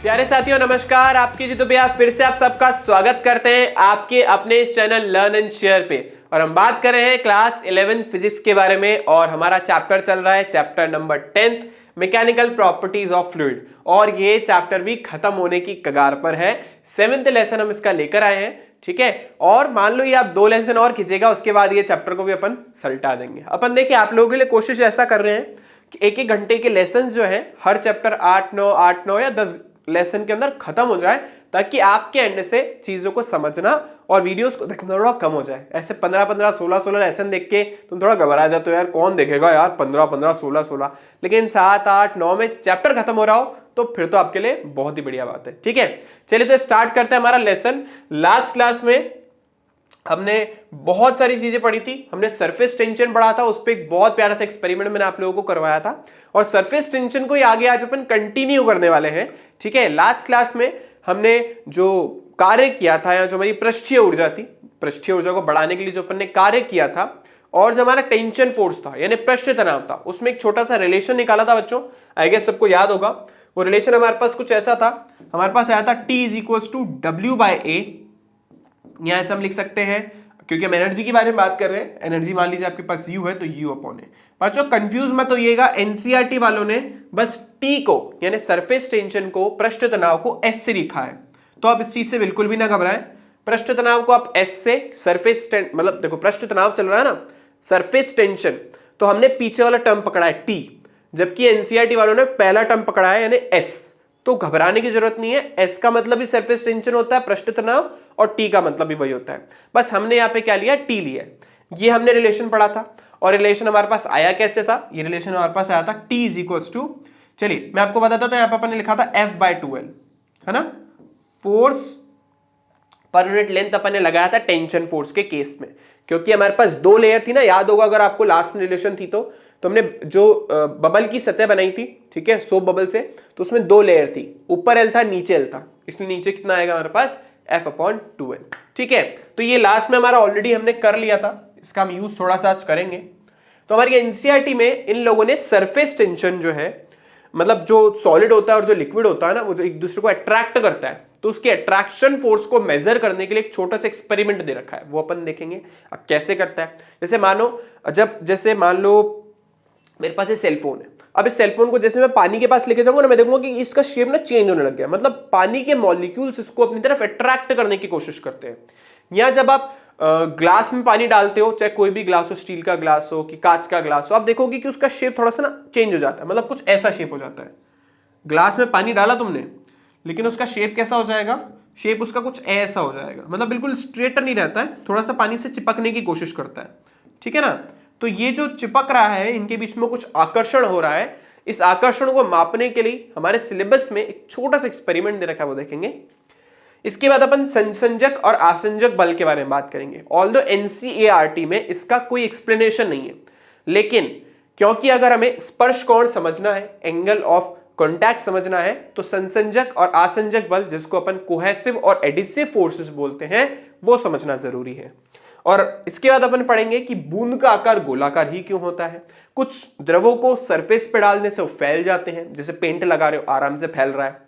प्यारे साथियों नमस्कार, आपकी जीतो भैया फिर से आप सबका स्वागत करते हैं आपके अपने चैनल लर्न एंड शेयर पे। और हम बात कर रहे हैं क्लास 11 फिजिक्स के बारे में और हमारा चैप्टर चल रहा है chapter number 10 mechanical properties of fluid. और ये चैप्टर भी खत्म होने की कगार पर है। 7th लेसन हम इसका लेकर आए हैं, ठीक है। और मान लो ये आप 2 लेसन और खींचेगा, उसके बाद ये चैप्टर को भी अपन सल्टा देंगे। अपन देखिए आप लोगों के लिए कोशिश ऐसा कर रहे हैं कि एक घंटे के लेसन जो है हर चैप्टर 8-9 या 10 लेसन के अंदर खत्म हो जाए, ताकि आपके एंड से चीजों को समझना और वीडियोस को देखना थोड़ा कम हो जाए। ऐसे 15-15 16-16 लेसन देख के तुम थोड़ा घबरा जाते हो, यार कौन देखेगा यार 15-15 16-16। लेकिन 7-8-9 में चैप्टर खत्म हो रहा हो तो फिर तो आपके लिए बहुत ही बढ़िया बात है, ठीक है। चलिए तो स्टार्ट करते हैं हमारा लेसन। लास्ट क्लास में हमने बहुत सारी चीजें पढ़ी थी। हमने सरफेस टेंशन पढ़ा था, उस पर एक बहुत प्यारा सा एक्सपेरिमेंट मैंने आप लोगों को करवाया था और सरफेस टेंशन को ही आगे आज अपन कंटिन्यू करने वाले हैं, ठीक है। लास्ट क्लास में हमने जो कार्य किया था या जो हमारी पृष्ठीय ऊर्जा थी, पृष्ठीय ऊर्जा को बढ़ाने के लिए जो अपन ने कार्य किया था और जो हमारा टेंशन फोर्स था यानी पृष्ठ तनाव था, उसमें एक छोटा सा रिलेशन निकाला था बच्चों। आई गेस सबको याद होगा। वो रिलेशन हमारे पास कुछ ऐसा था, हमारे पास आया था T = W/A। यहां से हम लिख सकते हैं, क्योंकि हम एनर्जी के बारे में बात कर रहे हैं, एनर्जी मान लीजिए आपके पास U है तो U/A। बच्चों कंफ्यूज मत होइएगा, एनसीईआरटी वालों ने बस T को यानी सरफेस टेंशन को, पृष्ठ तनाव को S से लिखा है, तो आप इस चीज से बिल्कुल भी ना घबराएं। पृष्ठ तनाव को आप S से, सरफेस मतलब देखो पृष्ठ तनाव चल रहा है ना, सरफेस टेंशन, तो हमने पीछे वाला टर्म पकड़ा है T, जबकि एनसीईआरटी वालों ने पहला टर्म पकड़ा है यानी S। तो घबराने की जरूरत नहीं है, S का मतलब भी सरफेस टेंशन होता है, पृष्ठ तनाव, और T का मतलब भी वही होता है। बस हमने यहाँ पे क्या लिया, T लिया। ये हमने रिलेशन पढ़ा था और रिलेशन हमारे पास आया कैसे था, ये रिलेशन हमारे पास आया था T = चलिए मैं आपको बताता था, यहाँ पे अपन ने लिखा था F/2L, है ना। फोर्स पर यूनिट लेंथ अपन ने लगाया था टेंशन फोर्स के केस में, क्योंकि हमारे पास 2 लेयर थी ना, याद होगा अगर आपको लास्ट में रिलेशन थी तो हमने जो बबल की सतह बनाई थी, ठीक है, सोप बबल से, तो उसमें 2 लेयर थी, ऊपर L था नीचे L था, इसलिए नीचे कितना आएगा हमारे पास F/2L, ठीक है। तो ये लास्ट में हमारा ऑलरेडी हमने कर लिया था, इसका हम यूज थोड़ा सा आज करेंगे। तो हमारी एनसीईआरटी में इन लोगों ने सरफेस टेंशन जो है, मतलब जो सॉलिड होता है और जो लिक्विड होता है ना, वो जो एक दूसरे को अट्रैक्ट करता है, तो उसके अट्रैक्शन फोर्स को मेजर करने के लिए एक छोटा सा एक्सपेरिमेंट दे रखा है, वो अपन देखेंगे अब कैसे करता है। जैसे मान लो मेरे पास ये सेलफोन है। अब इस सेलफोन को जैसे मैं पानी के पास लेके जाऊंगा ना, मैं देखूंगा कि इसका शेप ना चेंज होने लग गया, मतलब पानी के मॉलिक्यूल्स इसको अपनी तरफ अट्रैक्ट करने की कोशिश करते हैं। या जब आप ग्लास में पानी डालते हो, चाहे कोई भी ग्लास हो, स्टील का ग्लास हो कि कांच का ग्लास हो, आप देखोगे कि उसका शेप थोड़ा सा ना चेंज हो जाता है, मतलब कुछ ऐसा शेप हो जाता है। ग्लास में पानी डाला तुमने, लेकिन उसका शेप कैसा हो जाएगा, शेप उसका कुछ ऐसा हो जाएगा, मतलब बिल्कुल स्ट्रेट नहीं रहता है, थोड़ा सा पानी से चिपकने की कोशिश करता है, ठीक है ना। तो ये जो चिपक रहा है, इनके बीच में कुछ आकर्षण हो रहा है। इस आकर्षण को मापने के लिए हमारे सिलेबस में एक छोटा सा एक्सपेरिमेंट दे रखा है, वो देखेंगे। इसके बाद अपन संसंजक और आसंजक बल के बारे में बात करेंगे। ऑल्दो एनसीईआरटी में इसका कोई एक्सप्लेनेशन नहीं है, लेकिन क्योंकि अगर हमें स्पर्श कोण समझना है, एंगल ऑफ कॉन्टैक्ट समझना है, तो संसंजक और आसंजक बल, जिसको अपन कोहेसिव और एडिसिव फोर्सेस बोलते हैं, वो समझना जरूरी है। और इसके बाद अपन पढ़ेंगे कि बूंद का आकार गोलाकार ही क्यों होता है। कुछ द्रवों को सरफेस पे डालने से वो फैल जाते हैं, जैसे पेंट लगा रहे हो आराम से फैल रहा है,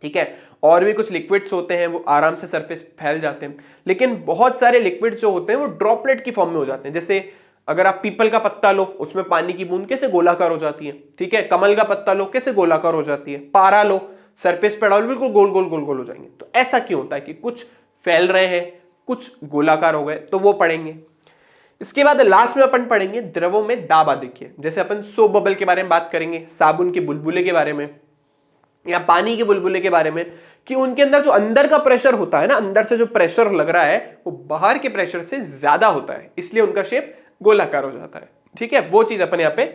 ठीक है। और भी कुछ लिक्विड्स होते हैं वो आराम से सरफेस फैल जाते हैं, लेकिन बहुत सारे लिक्विड्स जो होते हैं वो ड्रॉपलेट की फॉर्म में हो जाते हैं। जैसे अगर आप पीपल का पत्ता लो, उसमें पानी की बूंद कैसे गोलाकार हो जाती है, ठीक है। कमल का पत्ता लो, कैसे गोलाकार हो जाती है। पारा लो, सरफेस पे डालो, बिल्कुल गोल गोल गोल गोल हो जाएंगे। तो ऐसा क्यों होता है कि कुछ फैल रहे हैं, कुछ गोलाकार हो गए, तो वो पढ़ेंगे। इसके बाद लास्ट में अपन पढ़ेंगे द्रवों में दाब आधिक्य, जैसे अपन सोप बबल के बारे में बात करेंगे, साबुन के बुलबुले के बारे में या पानी के बुलबुले के बारे में, कि उनके अंदर जो अंदर का प्रेशर होता है ना, अंदर से जो प्रेशर लग रहा है वो बाहर के प्रेशर से ज्यादा होता है, इसलिए उनका शेप गोलाकार हो जाता है, ठीक है। वो चीज अपन यहाँ पे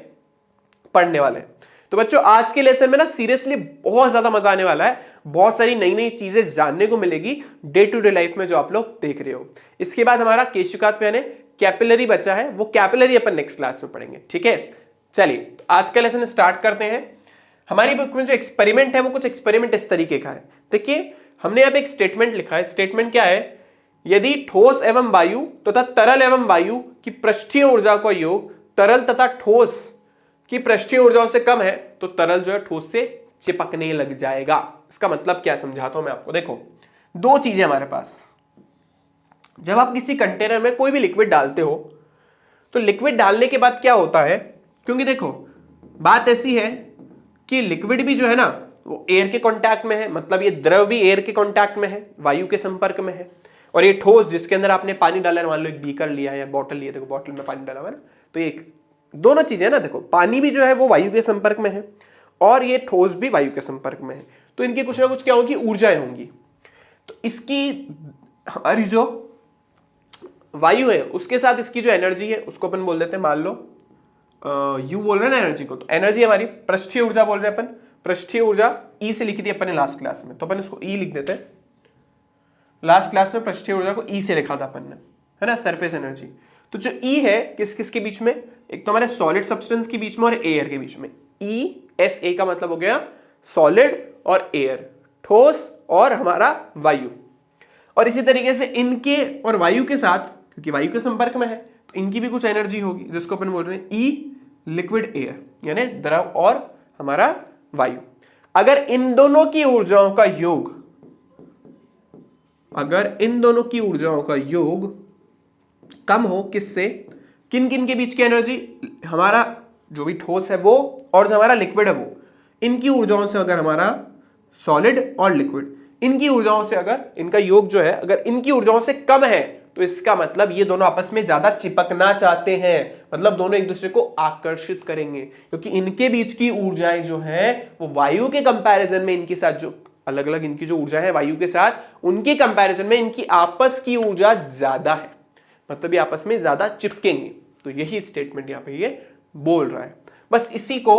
पढ़ने वाले हैं। तो बच्चों आज के लेसन में ना सीरियसली बहुत ज्यादा मजा आने वाला है, बहुत सारी नई नई चीजें जानने को मिलेगी डे टू डे लाइफ में जो आप लोग देख रहे हो। इसके बाद हमारा केशिकात्व यानी कैपिलरी बचा है, वो कैपिलरी अपन नेक्स्ट क्लास में पढ़ेंगे, ठीक है। चलिए तो आज का लेसन स्टार्ट करते हैं। हमारी बुक में जो एक्सपेरिमेंट है वो कुछ एक्सपेरिमेंट इस तरीके का है। देखिए हमने यहाँ पे एक स्टेटमेंट लिखा है। स्टेटमेंट क्या है, यदि ठोस एवं वायु तथा तरल एवं वायु की पृष्ठीय ऊर्जा का योग तरल तथा ठोस की पृष्ठीय ऊर्जाओं से कम है, तो तरल जो है ठोस से चिपकने लग जाएगा। इसका मतलब क्या समझाता हूं मैं आपको। देखो, दो चीजें हमारे पास, जब आप किसी कंटेनर में कोई भी लिक्विड डालते हो तो लिक्विड डालने के बाद क्या होता है, क्योंकि देखो बात ऐसी है कि लिक्विड भी जो है ना वो एयर के कांटेक्ट में है, मतलब ये द्रव भी एयर के कांटेक्ट में है, वायु के संपर्क में है, और ये ठोस जिसके अंदर आपने पानी डाला है, मान लो एक बीकर लिया या बॉटल लिया, देखो बॉटल में पानी डाला हुआ है ना, तो ये दोनों चीजें ना, देखो पानी भी जो है वो वायु के संपर्क में है और ये ठोस भी वायु के संपर्क में है, तो इनकी कुछ ना कुछ क्या होगी, ऊर्जाएं होंगी। तो इसकी हमारी जो वायु है उसके साथ इसकी जो एनर्जी है उसको अपन बोल देते हैं, मान लो यू बोल रहे हैं ना एनर्जी को, तो एनर्जी हमारी पृष्ठीय ऊर्जा बोल रहे हैं अपन। पृष्ठीय ऊर्जा ई से लिखी थी अपन ने लास्ट क्लास में, तो अपन इसको ई लिख देते हैं। लास्ट क्लास में पृष्ठीय ऊर्जा को ई से लिखा था अपन ने, है ना, सरफेस एनर्जी। तो जो ई है किस किस के बीच में, एक तो हमारे सॉलिड सब्सटेंस के बीच में और एयर के बीच में। ई एस ए का मतलब हो गया सॉलिड और एयर, ठोस और हमारा वायु। और इसी तरीके से इनके और वायु के साथ, क्योंकि वायु के संपर्क में है तो इनकी भी कुछ एनर्जी होगी, जिसको अपन बोल रहे हैं ई लिक्विड एयर, यानी द्रव और हमारा वायु। अगर इन दोनों की ऊर्जाओं का योग, अगर इन दोनों की ऊर्जाओं का योग कम हो, किससे, किन किन के बीच की एनर्जी, हमारा जो भी ठोस है वो और जो हमारा लिक्विड है वो, इनकी ऊर्जाओं से, अगर हमारा सॉलिड और लिक्विड इनकी ऊर्जाओं से अगर इनका योग जो है अगर इनकी ऊर्जाओं से कम है, तो इसका मतलब ये दोनों आपस में ज्यादा चिपकना चाहते हैं, मतलब दोनों एक दूसरे को आकर्षित करेंगे, क्योंकि इनके बीच की ऊर्जाएं जो है वो वायु के कंपैरिजन में, इनके साथ जो अलग अलग इनकी जो ऊर्जा है वायु के साथ, उनके कंपैरिजन में इनकी आपस की ऊर्जा ज्यादा है, मतलब ये आपस में ज्यादा चिपकेंगे। तो यही स्टेटमेंट यहाँ पे ये बोल रहा है। बस इसी को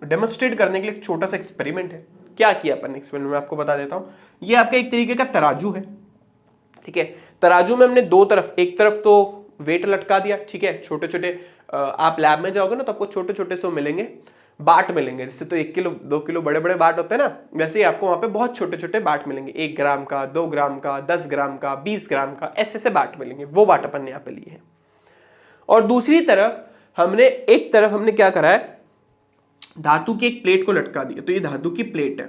डेमोन्स्ट्रेट करने के लिए एक छोटा सा एक्सपेरिमेंट है। क्या किया अपन एक्सपेरिमेंट में आपको बता देता हूं। ये आपका एक तरीके का तराजू है, ठीक है। तराजू में हमने दो तरफ, एक तरफ तो वेट लटका दिया, ठीक है, छोटे छोटे, आप लैब में जाओगे ना तो आपको छोटे छोटे से मिलेंगे, बाट मिलेंगे, जिससे तो 1 किलो 2 किलो बड़े बड़े बाट होते हैं ना, वैसे ही आपको वहां पे बहुत छोटे छोटे बाट मिलेंगे, 1 ग्राम का, 2 ग्राम का, 10 ग्राम का, 20 ग्राम का, ऐसे से बाट मिलेंगे। वो बाट अपन ने यहाँ पे लिए हैं। और दूसरी तरफ हमने, एक तरफ हमने क्या करा है, धातु की एक प्लेट को लटका दिया। तो ये धातु की प्लेट है,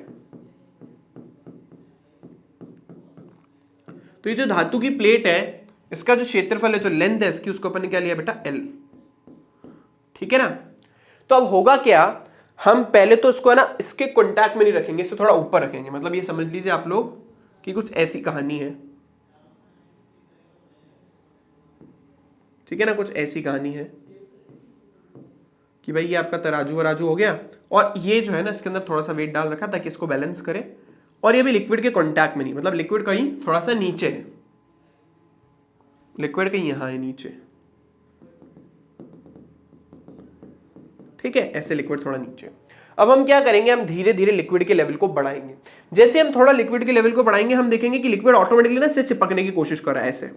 तो ये जो धातु की प्लेट है इसका जो क्षेत्रफल है, जो लेंथ है इसकी, उसको अपन ने क्या लिया बेटा, एल, ठीक है ना। तो अब होगा क्या, हम पहले तो इसको है ना इसके कांटेक्ट में नहीं रखेंगे, इसको थोड़ा ऊपर रखेंगे, मतलब ये समझ लीजिए आप लोग कि कुछ ऐसी कहानी है, ठीक है ना, कुछ ऐसी कहानी है कि भाई ये आपका तराजू वराजू हो गया, और ये जो है ना इसके अंदर थोड़ा सा वेट डाल रखा ताकि इसको बैलेंस करे, और ये भी लिक्विड के कांटेक्ट में नहीं, मतलब लिक्विड कहीं थोड़ा सा नीचे है, लिक्विड कहीं यहां है नीचे, ठीक है, ऐसे लिक्विड थोड़ा नीचे। अब हम क्या करेंगे, हम धीरे धीरे लिक्विड के लेवल को बढ़ाएंगे। जैसे हम थोड़ा लिक्विड के लेवल को बढ़ाएंगे, हम देखेंगे कि लिक्विड ऑटोमेटिकली ना इससे चिपकने की कोशिश कर रहा है ऐसे।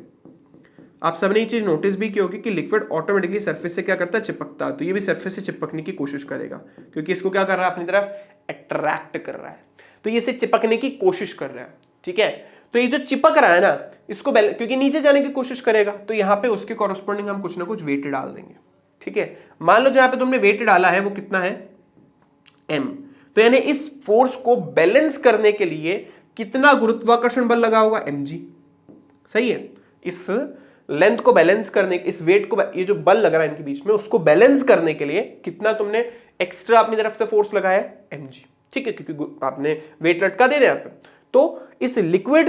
आप सबने ये चीज नोटिस भी की होगी कि लिक्विड ऑटोमेटिकली सरफेस से क्या करता है, चिपकता है। तो ये भी सरफेस से चिपकने की कोशिश करेगा, क्योंकि इसको क्या कर रहा है, अपनी तरफ अट्रैक्ट कर रहा है, तो ये इससे चिपकने की कोशिश कर रहा है, ठीक है। तो ये जो चिपक रहा है ना, इसको क्योंकि नीचे जाने की कोशिश करेगा, तो यहाँ पे उसके कॉरस्पॉन्डिंग हम कुछ ना कुछ वेट डाल देंगे, ठीक है। मान लो जहां पे तुमने वेट डाला है वो कितना है, m, तो यानी इस फोर्स को बैलेंस करने के लिए कितना गुरुत्वाकर्षण बल लगा होगा, mg, सही है। इस लेंथ को बैलेंस करने, इस वेट को, ये जो बल लग रहा है इनके बीच में, उसको बैलेंस करने के लिए कितना तुमने एक्स्ट्रा अपनी तरफ से फोर्स लगाया है, mg, ठीक है, क्योंकि आपने वेट लटका दे रहे हैं यहाँ पे। तो इस लिक्विड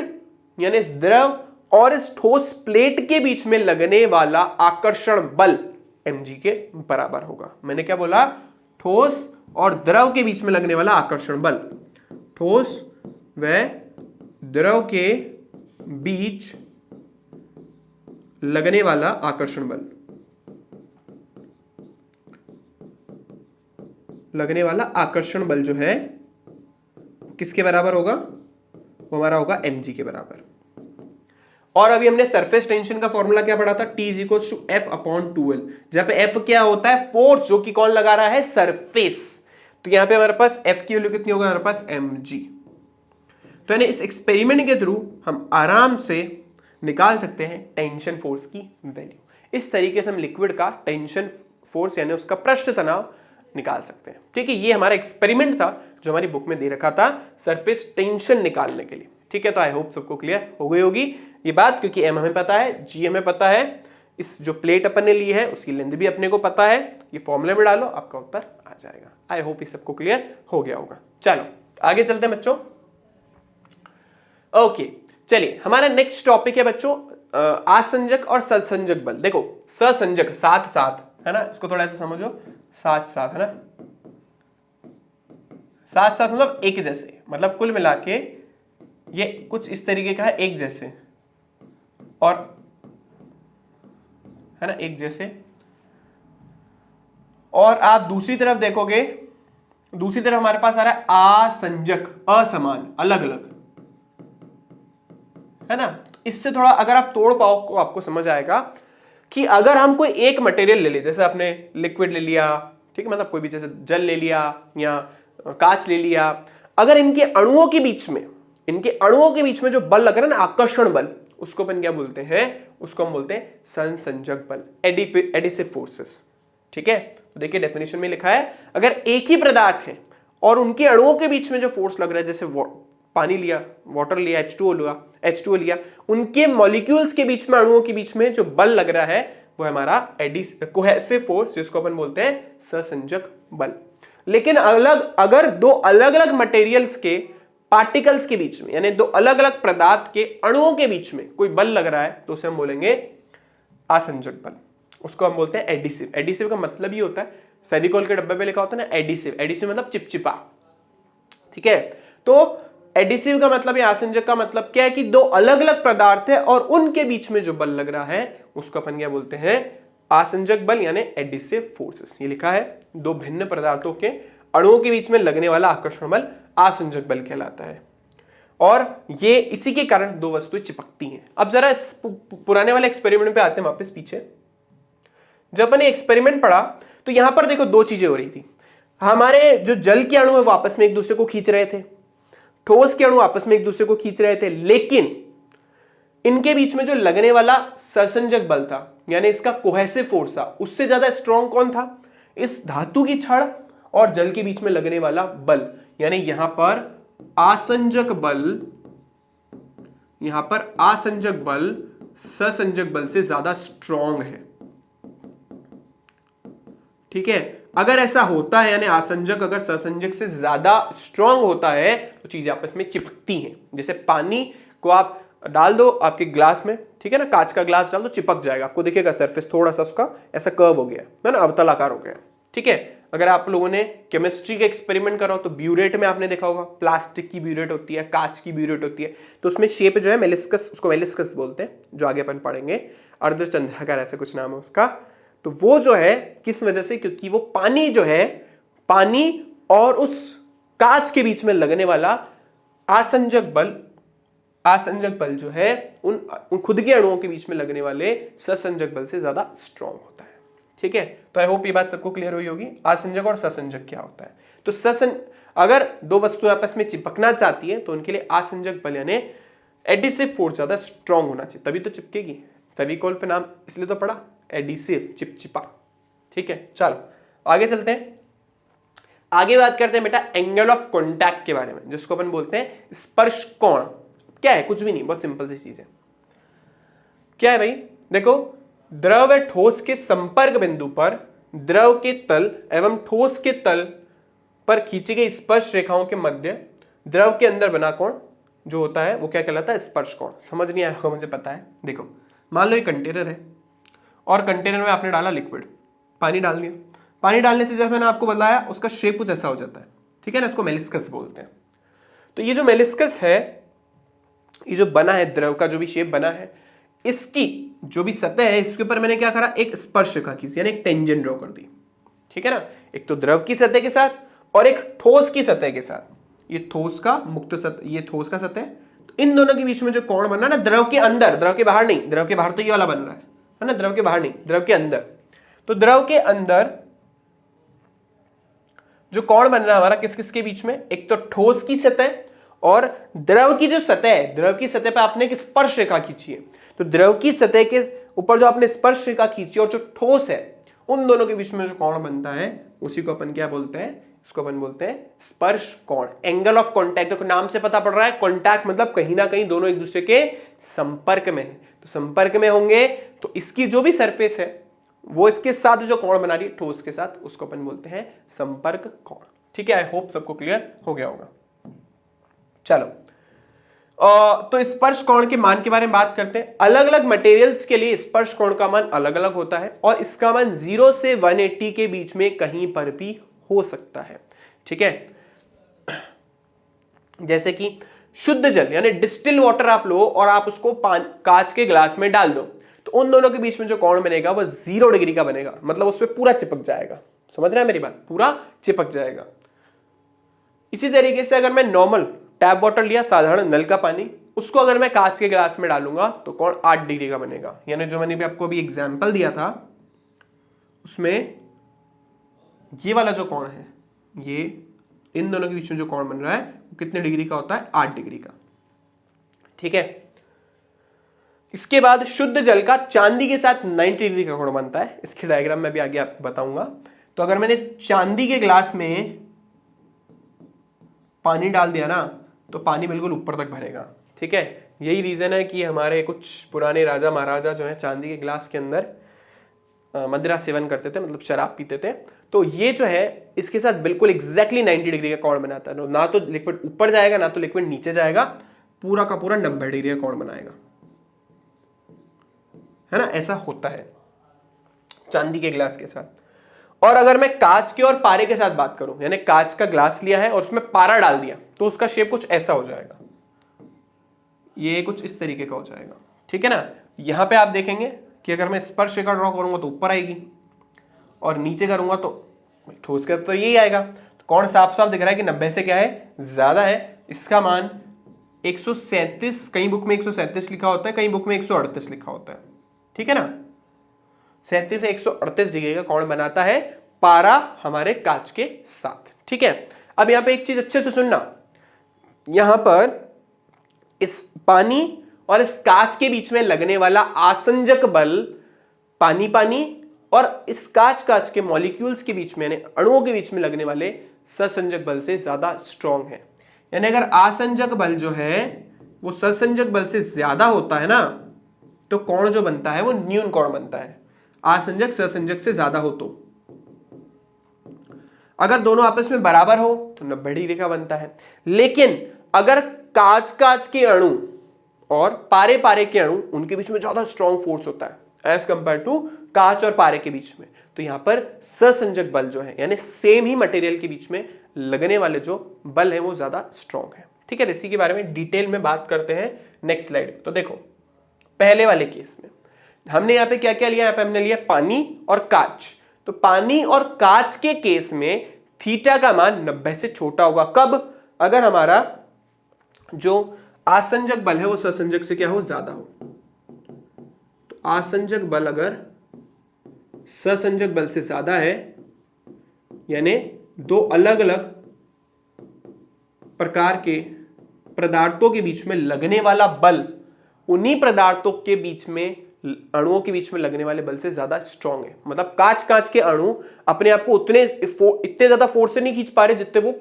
यानी इस द्रव और इस ठोस प्लेट के बीच में लगने वाला आकर्षण बल mg के बराबर होगा। मैंने क्या बोला, ठोस और द्रव के बीच में लगने वाला आकर्षण बल, ठोस व द्रव के बीच लगने वाला आकर्षण बल, लगने वाला आकर्षण बल जो है किसके बराबर होगा, वो हमारा होगा mg के बराबर। और अभी हमने सरफेस टेंशन का फॉर्मूला क्या पढ़ा था, T = F/2L, जहां पे F क्या होता है, फोर्स जो कि कौन लगा रहा है, सरफेस। तो यहां पे हमारे पास F की वैल्यू कितनी होगा, हमारे पास mg। तो यानी इस एक्सपेरिमेंट के थ्रू हम आराम से निकाल सकते हैं टेंशन फोर्स की वैल्यू। इस तरीके से हम लिक्विड का टेंशन फोर्स यानी उसका पृष्ठ तनाव निकाल सकते हैं। ठीक है, ये हमारा एक्सपेरिमेंट था जो हमारी बुक में दे रखा था सरफेस टेंशन निकालने के लिए। ठीक है, तो आई होप सबको क्लियर हो गई होगी ये बात, क्योंकि एम हमें पता है, जी हमें पता है, इस जो प्लेट अपन ने ली है उसकी लेंथ भी अपने को पता है। ये फॉर्मूले में डालो, आपका उत्तर आ जाएगा। आई होप ये सबको क्लियर हो गया होगा। चलो आगे चलते हैं बच्चों। ओके चलिए, हमारा नेक्स्ट टॉपिक है बच्चों आसंजक और ससंजक बल। देखो ससंजक साथ साथ है ना, इसको थोड़ा ऐसा समझो, साथ साथ है ना, साथ साथ मतलब एक जैसे, मतलब कुल मिला के ये कुछ इस तरीके का है, एक जैसे, और है ना एक जैसे। और आप दूसरी तरफ देखोगे, दूसरी तरफ हमारे पास आ रहा है आसंजक, असमान, अलग अलग, है ना। इससे थोड़ा अगर आप तोड़ पाओ तो आपको समझ आएगा कि अगर हम कोई एक मटेरियल ले ले, जैसे आपने लिक्विड ले लिया, ठीक है, मतलब कोई भी जैसे जल ले लिया या कांच ले लिया, अगर इनके अणुओं के बीच में, इनके अणुओं के बीच में जो बल लग रहा है ना, आकर्षण बल, उसको अपन क्या बोलते हैं, उसको हम बोलते हैं संसंजक बल, एडिसिव फोर्सेस। ठीक है, तो देखिए डेफिनेशन में लिखा है, अगर एक ही पदार्थ है और उनके अणुओं के बीच में जो फोर्स लग रहा है, जैसे पानी लिया, वाटर लिया, H2O लिया, उनके मॉलिक्यूल्स के बीच में, अणुओं के बीच में जो बल लग रहा है वो हमारा कोहेसिव फोर्स, जिसको अपन बोलते हैं सहसंजक बल। लेकिन अगर दो अलग अलग मटेरियल्स के पार्टिकल्स के बीच में, यानी दो अलग अलग पदार्थ के अणुओं के बीच में कोई बल लग रहा है, तो उसे हम बोलेंगे आसंजक बल, उसको हम बोलते हैं एडिसिव। एडिसिव का मतलब ये होता है, फेविकॉल के डब्बे पे लिखा होता है ना एडिसिव, एडिसिव मतलब चिपचिपा। ठीक है, तो एडिसिव का मतलब या आसंजक का मतलब क्या है कि दो अलग अलग पदार्थ है और उनके बीच में जो बल लग रहा है उसको अपन क्या बोलते हैं, आसंजक बल, यानी एडिसिव फोर्सेस। ये लिखा है, दो भिन्न पदार्थों के अणुओं के बीच में लगने वाला आकर्षण बल आसंजक बल कहलाता है। और ये इसी के कारण दो वस्तुएं चिपकती हैं। अब जरा इस पुराने वाले एक्सपेरिमेंट पे आते हैं वापस पीछे। जब अपन एक्सपेरिमेंट पढ़ा तो यहां पर देखो दो चीजें हो रही थी, हमारे जो जल के अणु है वो आपस में एक दूसरे को खींच रहे थे, ठोस के अणु आपस में एक दूसरे को खींच रहे थे, लेकिन इनके बीच में जो लगने वाला सहसंजक बल था, यानी इसका कोहेसिव फोर्स था, उससे ज्यादा स्ट्रॉन्ग कौन था, इस धातु की छड़ और जल के बीच में लगने वाला बल, यानी यहां पर आसंजक बल, यहां पर आसंजक बल सहसंजक बल से ज्यादा स्ट्रॉन्ग है। ठीक है, अगर ऐसा होता है, यानी आसंजक अगर सहसंजक से ज्यादा स्ट्रॉन्ग होता है तो चीजें आपस में चिपकती हैं। जैसे पानी को आप डाल दो आपके ग्लास में, ठीक है ना, कांच का ग्लास डाल दो, चिपक जाएगा, आपको दिखेगा सरफेस थोड़ा सा उसका ऐसा कर्व हो गया है ना, अवतलाकार हो गया। ठीक है, अगर आप लोगों ने केमिस्ट्री के एक्सपेरिमेंट करो तो ब्यूरेट में आपने देखा होगा, प्लास्टिक की ब्यूरेट होती है, कांच की ब्यूरेट होती है, तो उसमें शेप जो है मेलिस्कस, उसको मेलिस्कस बोलते हैं, जो आगे अपन पढ़ेंगे, अर्धचंद्राकार ऐसा कुछ नाम है उसका। तो वो जो है किस वजह से, क्योंकि वो पानी जो है, पानी और उस कांच के बीच में लगने वाला आसंजक बल जो है उन खुद के अणुओं के बीच में लगने वाले सहसंजक बल से ज्यादा स्ट्रॉन्ग होता है। ठीक है, तो आई होप ये बात सबको क्लियर हुई होगी, आसंजक और सहसंजक क्या होता है। तो अगर दो वस्तुएं आपस में चिपकना चाहती है तो उनके लिए आसंजक बल यानी एडिसिव फोर्स ज्यादा स्ट्रॉन्ग होना चाहिए, तभी तो चिपकेगी। फेविकॉल पे नाम इसलिए तो पढ़ा, एडिसिव, चिपचिपा। ठीक है, चलो आगे चलते हैं। आगे बात करते हैं बेटा एंगल ऑफ कॉन्टैक्ट के बारे में, जिसको अपन बोलते हैं स्पर्श कोण। क्या है, कुछ भी नहीं, बहुत सिंपल सी चीज है। क्या है भाई, देखो द्रव व ठोस के संपर्क बिंदु पर द्रव के तल एवं ठोस के तल पर खींची गई स्पर्श रेखाओं के मध्य द्रव के अंदर बना कोण जो होता है वो क्या कहलाता है, स्पर्श कोण। समझ नहीं आया, मुझे पता है। देखो मान लो ये कंटेनर है और कंटेनर में आपने डाला लिक्विड, पानी डाल दिया, पानी डालने से जैसे मैंने आपको बताया उसका शेप कुछ ऐसा हो जाता है। ठीक है ना, इसको मेलिस्कस बोलते हैं। तो ये जो मेलिस्कस है, ये जो बना है द्रव का, जो भी शेप बना है, इसकी जो भी सतह है, इसके ऊपर मैंने क्या करा, एक स्पर्श रेखा खींची, यानी एक टेंजेंट ड्रॉ कर दी। ठीक है ना, एक तो द्रव की सतह के साथ और एक ठोस की सतह के साथ। ये ठोस का मुक्त सतह, ये ठोस का सतह, तो इन दोनों के बीच में जो कोण बना ना, द्रव के अंदर, द्रव के बाहर नहीं, द्रव के बाहर तो ये वाला बन रहा है ना, द्रव के बाहर नहीं, द्रव के अंदर। तो द्रव के अंदर जो कोण बन रहा है हमारा, किस किस के बीच में, एक तो ठोस की सतह और द्रव की जो सतह है, द्रव की सतह पे आपने एक स्पर्श रेखा खींची है। तो द्रव की सतह के ऊपर जो आपने स्पर्श रेखा खींची और जो ठोस है उन दोनों के बीच में जो कोण बनता है उसी को अपन क्या बोलते हैं, इसको अपन बोलते हैं स्पर्श कोण, एंगल ऑफ कॉन्टैक्ट। देखो नाम से पता पड़ रहा है कॉन्टैक्ट मतलब कहीं ना कहीं दोनों एक दूसरे के संपर्क में है, तो संपर्क में होंगे तो इसकी जो भी सरफेस है वो इसके साथ जो कोण बना रही है ठोस के साथ, उसको अपन बोलते हैं संपर्क कोण। ठीक है, आई होप सबको क्लियर हो गया होगा। चलो तो स्पर्श कोण के मान के बारे में बात करते हैं। अलग अलग मटेरियल्स के लिए स्पर्श कोण का मान अलग अलग होता है और इसका मान 0 से 180 के बीच में कहीं पर भी हो सकता है। ठीक है, जैसे कि शुद्ध जल यानी डिस्टिल वाटर आप लो और आप उसको कांच के ग्लास में डाल दो, तो उन दोनों के बीच में जो कोण बनेगा वो 0 डिग्री का बनेगा, मतलब उसमें पूरा चिपक जाएगा। समझ रहे हैं मेरी बात, पूरा चिपक जाएगा। इसी तरीके से अगर मैं नॉर्मल टैप वाटर लिया, साधारण नल का पानी, उसको अगर मैं कांच के ग्लास में डालूंगा तो कोण 8 डिग्री का बनेगा। यानी जो मैंने भी आपको अभी एग्जांपल दिया था उसमें ये वाला जो कोण है, ये इन दोनों के बीच में जो कोण बन रहा है वो कितने डिग्री का होता है, 8 डिग्री का। ठीक है, इसके बाद शुद्ध जल का चांदी के साथ 90 डिग्री का कोण बनता है। इसके डायग्राम में भी आगे आपको बताऊंगा। तो अगर मैंने चांदी के ग्लास में पानी डाल दिया ना तो पानी बिल्कुल ऊपर तक भरेगा। ठीक है, यही रीजन है कि हमारे कुछ पुराने राजा महाराजा जो है चांदी के ग्लास के अंदर मदिरा सेवन करते थे, मतलब शराब पीते थे। तो ये जो है इसके साथ बिल्कुल एग्जैक्टली 90 डिग्री का कोण बनाता है। ना तो लिक्विड ऊपर जाएगा ना तो लिक्विड नीचे जाएगा, पूरा का पूरा 90 डिग्री का कोण बनाएगा, है ना। ऐसा होता है चांदी के ग्लास के साथ। और अगर मैं कांच के और पारे के साथ बात करूं, यानी कांच का ग्लास लिया है और उसमें पारा डाल दिया, तो उसका शेप कुछ ऐसा हो जाएगा, ये कुछ इस तरीके का हो जाएगा। ठीक है ना। यहां पे आप देखेंगे कि अगर मैं स्पर्श रेखा ड्रॉ करूंगा तो ऊपर आएगी और नीचे करूंगा तो ठोस कर तो यही आएगा। तो कौन साफ साफ दिख रहा है कि 90 से क्या है, ज्यादा है। इसका मान 137, कई बुक में 137 लिखा होता है, कई बुक में 138 लिखा होता है। ठीक है ना, 37 से 138 डिग्री का कोण बनाता है पारा हमारे कांच के साथ। ठीक है, अब यहां पे एक चीज अच्छे से सुनना, यहां पर इस पानी और इस कांच के बीच में लगने वाला आसंजक बल पानी पानी और इस कांच के मॉलिक्यूल्स के बीच में यानी अणुओं के बीच में लगने वाले ससंजक बल से ज्यादा स्ट्रॉन्ग है। यानी अगर आसंजक बल जो है वो ससंजक बल से ज्यादा होता है ना, तो कोण जो बनता है वो न्यून कोण बनता है। आसंजक ससंजक से ज्यादा हो तो, अगर दोनों आपस में बराबर हो तो 90 डिग्री का बनता है। लेकिन अगर कांच के अणु और पारे के अणु, उनके बीच में ज्यादा स्ट्रॉन्ग फोर्स होता है एज कंपेयर टू कांच और पारे के बीच में, तो यहां पर ससंजक बल जो है यानी सेम ही मटेरियल के बीच में लगने वाले जो बल है वो ज्यादा स्ट्रॉन्ग है। ठीक है, इसी के बारे में डिटेल में बात करते हैं नेक्स्ट स्लाइड। तो देखो पहले वाले केस में हमने यहाँ पे क्या क्या लिया, यहाँ पे हमने लिया पानी और कांच। तो पानी और कांच के केस में थीटा का मान 90 से छोटा होगा। कब? अगर हमारा जो आसंजक बल है वो ससंजक से क्या हो, ज्यादा हो। तो आसंजक बल अगर ससंजक बल से ज्यादा है, यानी दो अलग अलग प्रकार के पदार्थों के बीच में लगने वाला बल उन्हीं पदार्थों के बीच में, अणुओं के बीच में लगने वाले बल से ज्यादा स्ट्रॉन्ग है। मतलब कांच के अणु अपने आप को इतने ज्यादा फोर्स से नहीं खींच पा रहे जितने वो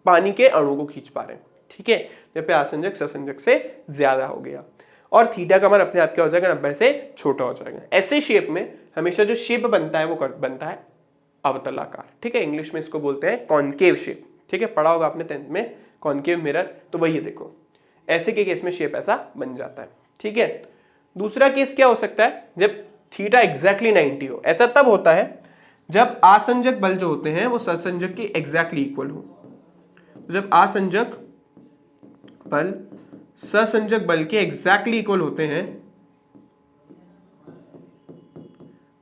पानी के अणु को खींच पा रहे हैं। ठीक है, जब पे आसंजक ससंजक से ज्यादा हो गया और थीटा का मान अपने आप क्या हो जाएगा, 90 से छोटा हो जाएगा। ऐसे शेप में हमेशा जो शेप बनता है वो बनता है अवतलाकार। ठीक है, इंग्लिश में इसको बोलते हैं कॉनकेव शेप। ठीक है, पढ़ा होगा आपने 10th में कॉनकेव मिरर। तो वही देखो ऐसे के केस में शेप ऐसा बन जाता है। ठीक है, दूसरा केस क्या हो सकता है, जब थीटा एग्जैक्टली 90 हो। ऐसा तब होता है जब आसंजक बल जो होते हैं वो ससंजक के एग्जैक्टली इक्वल हो। तो जब आसंजक बल ससंजक बल के एग्जैक्टली इक्वल होते हैं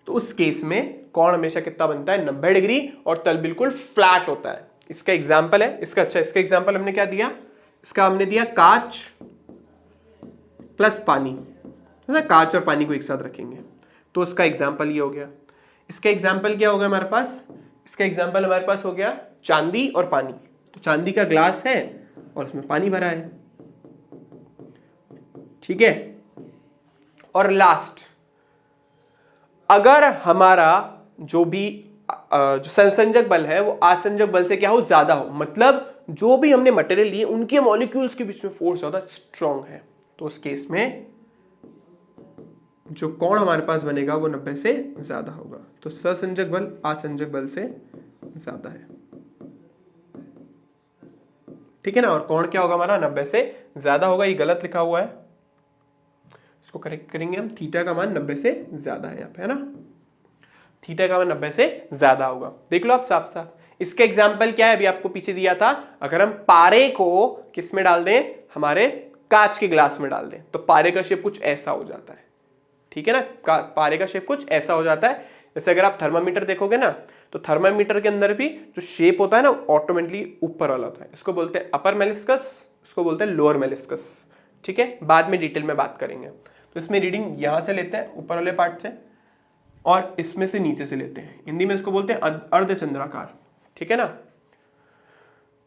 तो उस केस में कोण हमेशा कितना बनता है, 90 डिग्री, और तल बिल्कुल फ्लैट होता है। इसका एग्जाम्पल है इसका एग्जाम्पल हमने क्या दिया, इसका हमने दिया कांच प्लस पानी, है ना। कांच और पानी को एक साथ रखेंगे तो उसका एग्जाम्पल ये हो गया। इसका एग्जाम्पल क्या हो गया हमारे पास, इसका एग्जाम्पल हमारे पास हो गया चांदी और पानी। तो चांदी का ग्लास है और उसमें पानी भरा है। ठीक है, और लास्ट, अगर हमारा जो भी जो संसंजक बल है वो आसंजक बल से क्या हो, ज्यादा हो। मतलब जो भी हमने मटेरियल लिए उनके मॉलिक्यूल्स के बीच में फोर्स ज्यादा स्ट्रांग है, तो उस केस में जो कोण हमारे पास बनेगा वो 90 से ज्यादा होगा। तो ससंजक बल आसंजक बल से ज्यादा है, ठीक है ना। और कोण क्या होगा हमारा, 90 से ज्यादा होगा। ये गलत लिखा हुआ है, इसको करेक्ट करेंगे हम। थीटा का मान 90 से ज्यादा है यहाँ पे, है ना। थीटा का मान 90 से ज्यादा होगा, देख लो आप साफ साफ। इसका एग्जाम्पल क्या है, अभी आपको पीछे दिया था, अगर हम पारे को किस में डाल दें, हमारे कांच के ग्लास में डाल दें, तो पारे का शेप कुछ ऐसा हो जाता है, ठीक है ना। पारे का शेप कुछ ऐसा हो जाता है। जैसे अगर आप थर्मामीटर देखोगे ना, तो थर्मामीटर के अंदर भी जो शेप होता है ना, ऑटोमेटिकली ऊपर वाला होता है। इसको बोलते हैं अपर मेलिस्कस, इसको बोलते हैं लोअर मेलिस्कस, ठीक है। बाद में डिटेल में बात करेंगे। तो इसमें रीडिंग यहां से लेते हैं ऊपर वाले पार्ट से, और इसमें से नीचे से लेते हैं। हिंदी में इसको बोलते हैं अर्धचंद्राकार, ठीक है ना।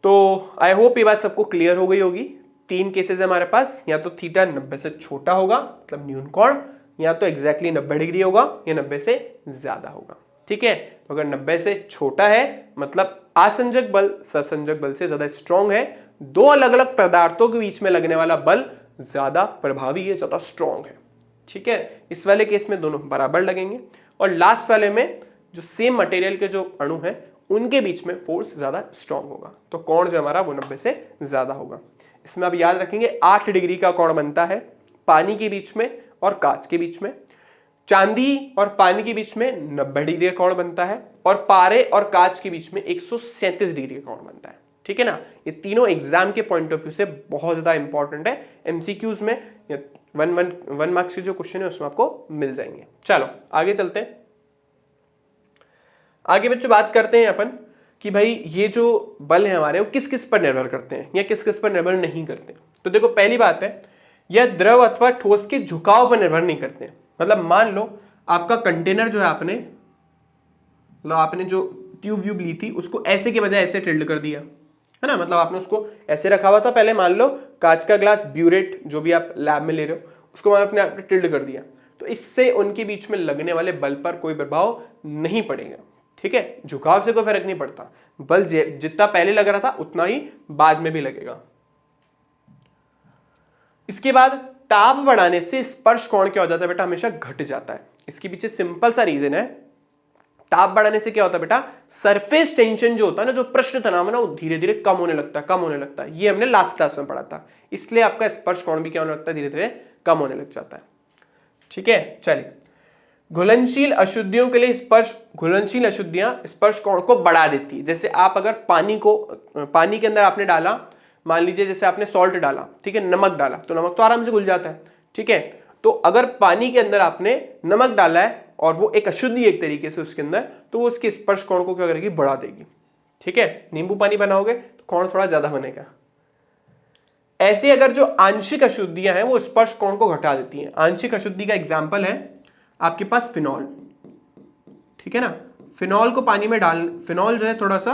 तो आई होप ये बात सबको क्लियर हो गई होगी। 3 केसेस है हमारे पास, या तो थीटा 90 से छोटा होगा मतलब न्यून कोण, या तो एग्जैक्टली 90 डिग्री होगा, या 90 से ज्यादा होगा, ठीक है। तो अगर 90 से छोटा है मतलब आसंजक बल ससंजक बल से ज्यादा स्ट्रॉन्ग है। दो अलग अलग पदार्थों के बीच में लगने वाला बल ज्यादा प्रभावी है, ज्यादा स्ट्रॉन्ग है, ठीक है। इस वाले केस में दोनों बराबर लगेंगे, और लास्ट वाले में जो सेम मटेरियल के जो अणु हैं उनके बीच में फोर्स ज्यादा स्ट्रॉन्ग होगा। तो कोण जो हमारा वो 90 से ज्यादा होगा। इसमें आप याद रखेंगे 8 डिग्री का कोण बनता है पानी के बीच में और कांच के बीच में। चांदी और पानी के बीच में 90 डिग्री का कोण बनता है, और पारे और कांच के बीच में 137 डिग्री का कोण बनता है, ठीक है ना। ये तीनों एग्जाम के पॉइंट ऑफ व्यू से बहुत ज्यादा इंपॉर्टेंट है। एमसीक्यूज में 1 मार्क्स के जो क्वेश्चन है उसमें आपको मिल जाएंगे। चलो आगे चलते हैं। आगे बच्चों बात करते हैं अपन कि भाई ये जो बल है हमारे वो किस किस पर निर्भर करते हैं या किस किस पर निर्भर नहीं करते। तो देखो पहली बात है, यह द्रव अथवा ठोस के झुकाव पर निर्भर नहीं करते हैं। मतलब मान लो आपका कंटेनर जो है, आपने जो ट्यूब व्यूब ली थी उसको ऐसे के बजाय ऐसे टिल्ड कर दिया, है ना। मतलब आपने उसको ऐसे रखा हुआ था पहले, मान लो कांच का ग्लास ब्यूरेट जो भी आप लैब में ले रहे हो उसको आपने टिल्ड कर दिया, तो इससे उनके बीच में लगने वाले बल पर कोई प्रभाव नहीं पड़ेगा, ठीक है। झुकाव से कोई फर्क नहीं पड़ता, बल जितना पहले लग रहा था उतना ही बाद में भी लगेगा। इसके बाद ताप बढ़ाने से स्पर्श कोण क्या हो जाता है बेटा, हमेशा घट जाता है। इसके पीछे सिंपल सा रीजन है। ताप बढ़ाने से क्या होता है बेटा, सरफेस टेंशन जो होता है ना, जो पृष्ठ तनाव है ना, वो धीरे धीरे कम होने लगता है। ये हमने लास्ट क्लास में पढ़ा था। इसलिए आपका स्पर्श कोण भी क्या होने लगता है, धीरे धीरे कम होने लग जाता है, ठीक है। चलिए, घुलनशील अशुद्धियों के लिए घुलनशील अशुद्धियां स्पर्श कोण को बढ़ा देती है। जैसे आप अगर पानी के अंदर आपने डाला, मान लीजिए जैसे आपने सॉल्ट डाला, ठीक है, नमक डाला, तो नमक तो आराम से घुल जाता है, ठीक है। तो अगर पानी के अंदर आपने नमक डाला है और वो एक अशुद्धि एक तरीके से उसके अंदर, तो वो उसके स्पर्श कोण को क्या करेगी, बढ़ा देगी, ठीक है। नींबू पानी बनाओगे तो कोण थोड़ा ज्यादा बनेगा। ऐसे अगर जो आंशिक अशुद्धियां हैं वो स्पर्श कोण को घटा देती हैं। आंशिक अशुद्धि का एग्जाम्पल है आपके पास फिनॉल, ठीक है ना। फिनॉल को पानी में फिनॉल जो है थोड़ा सा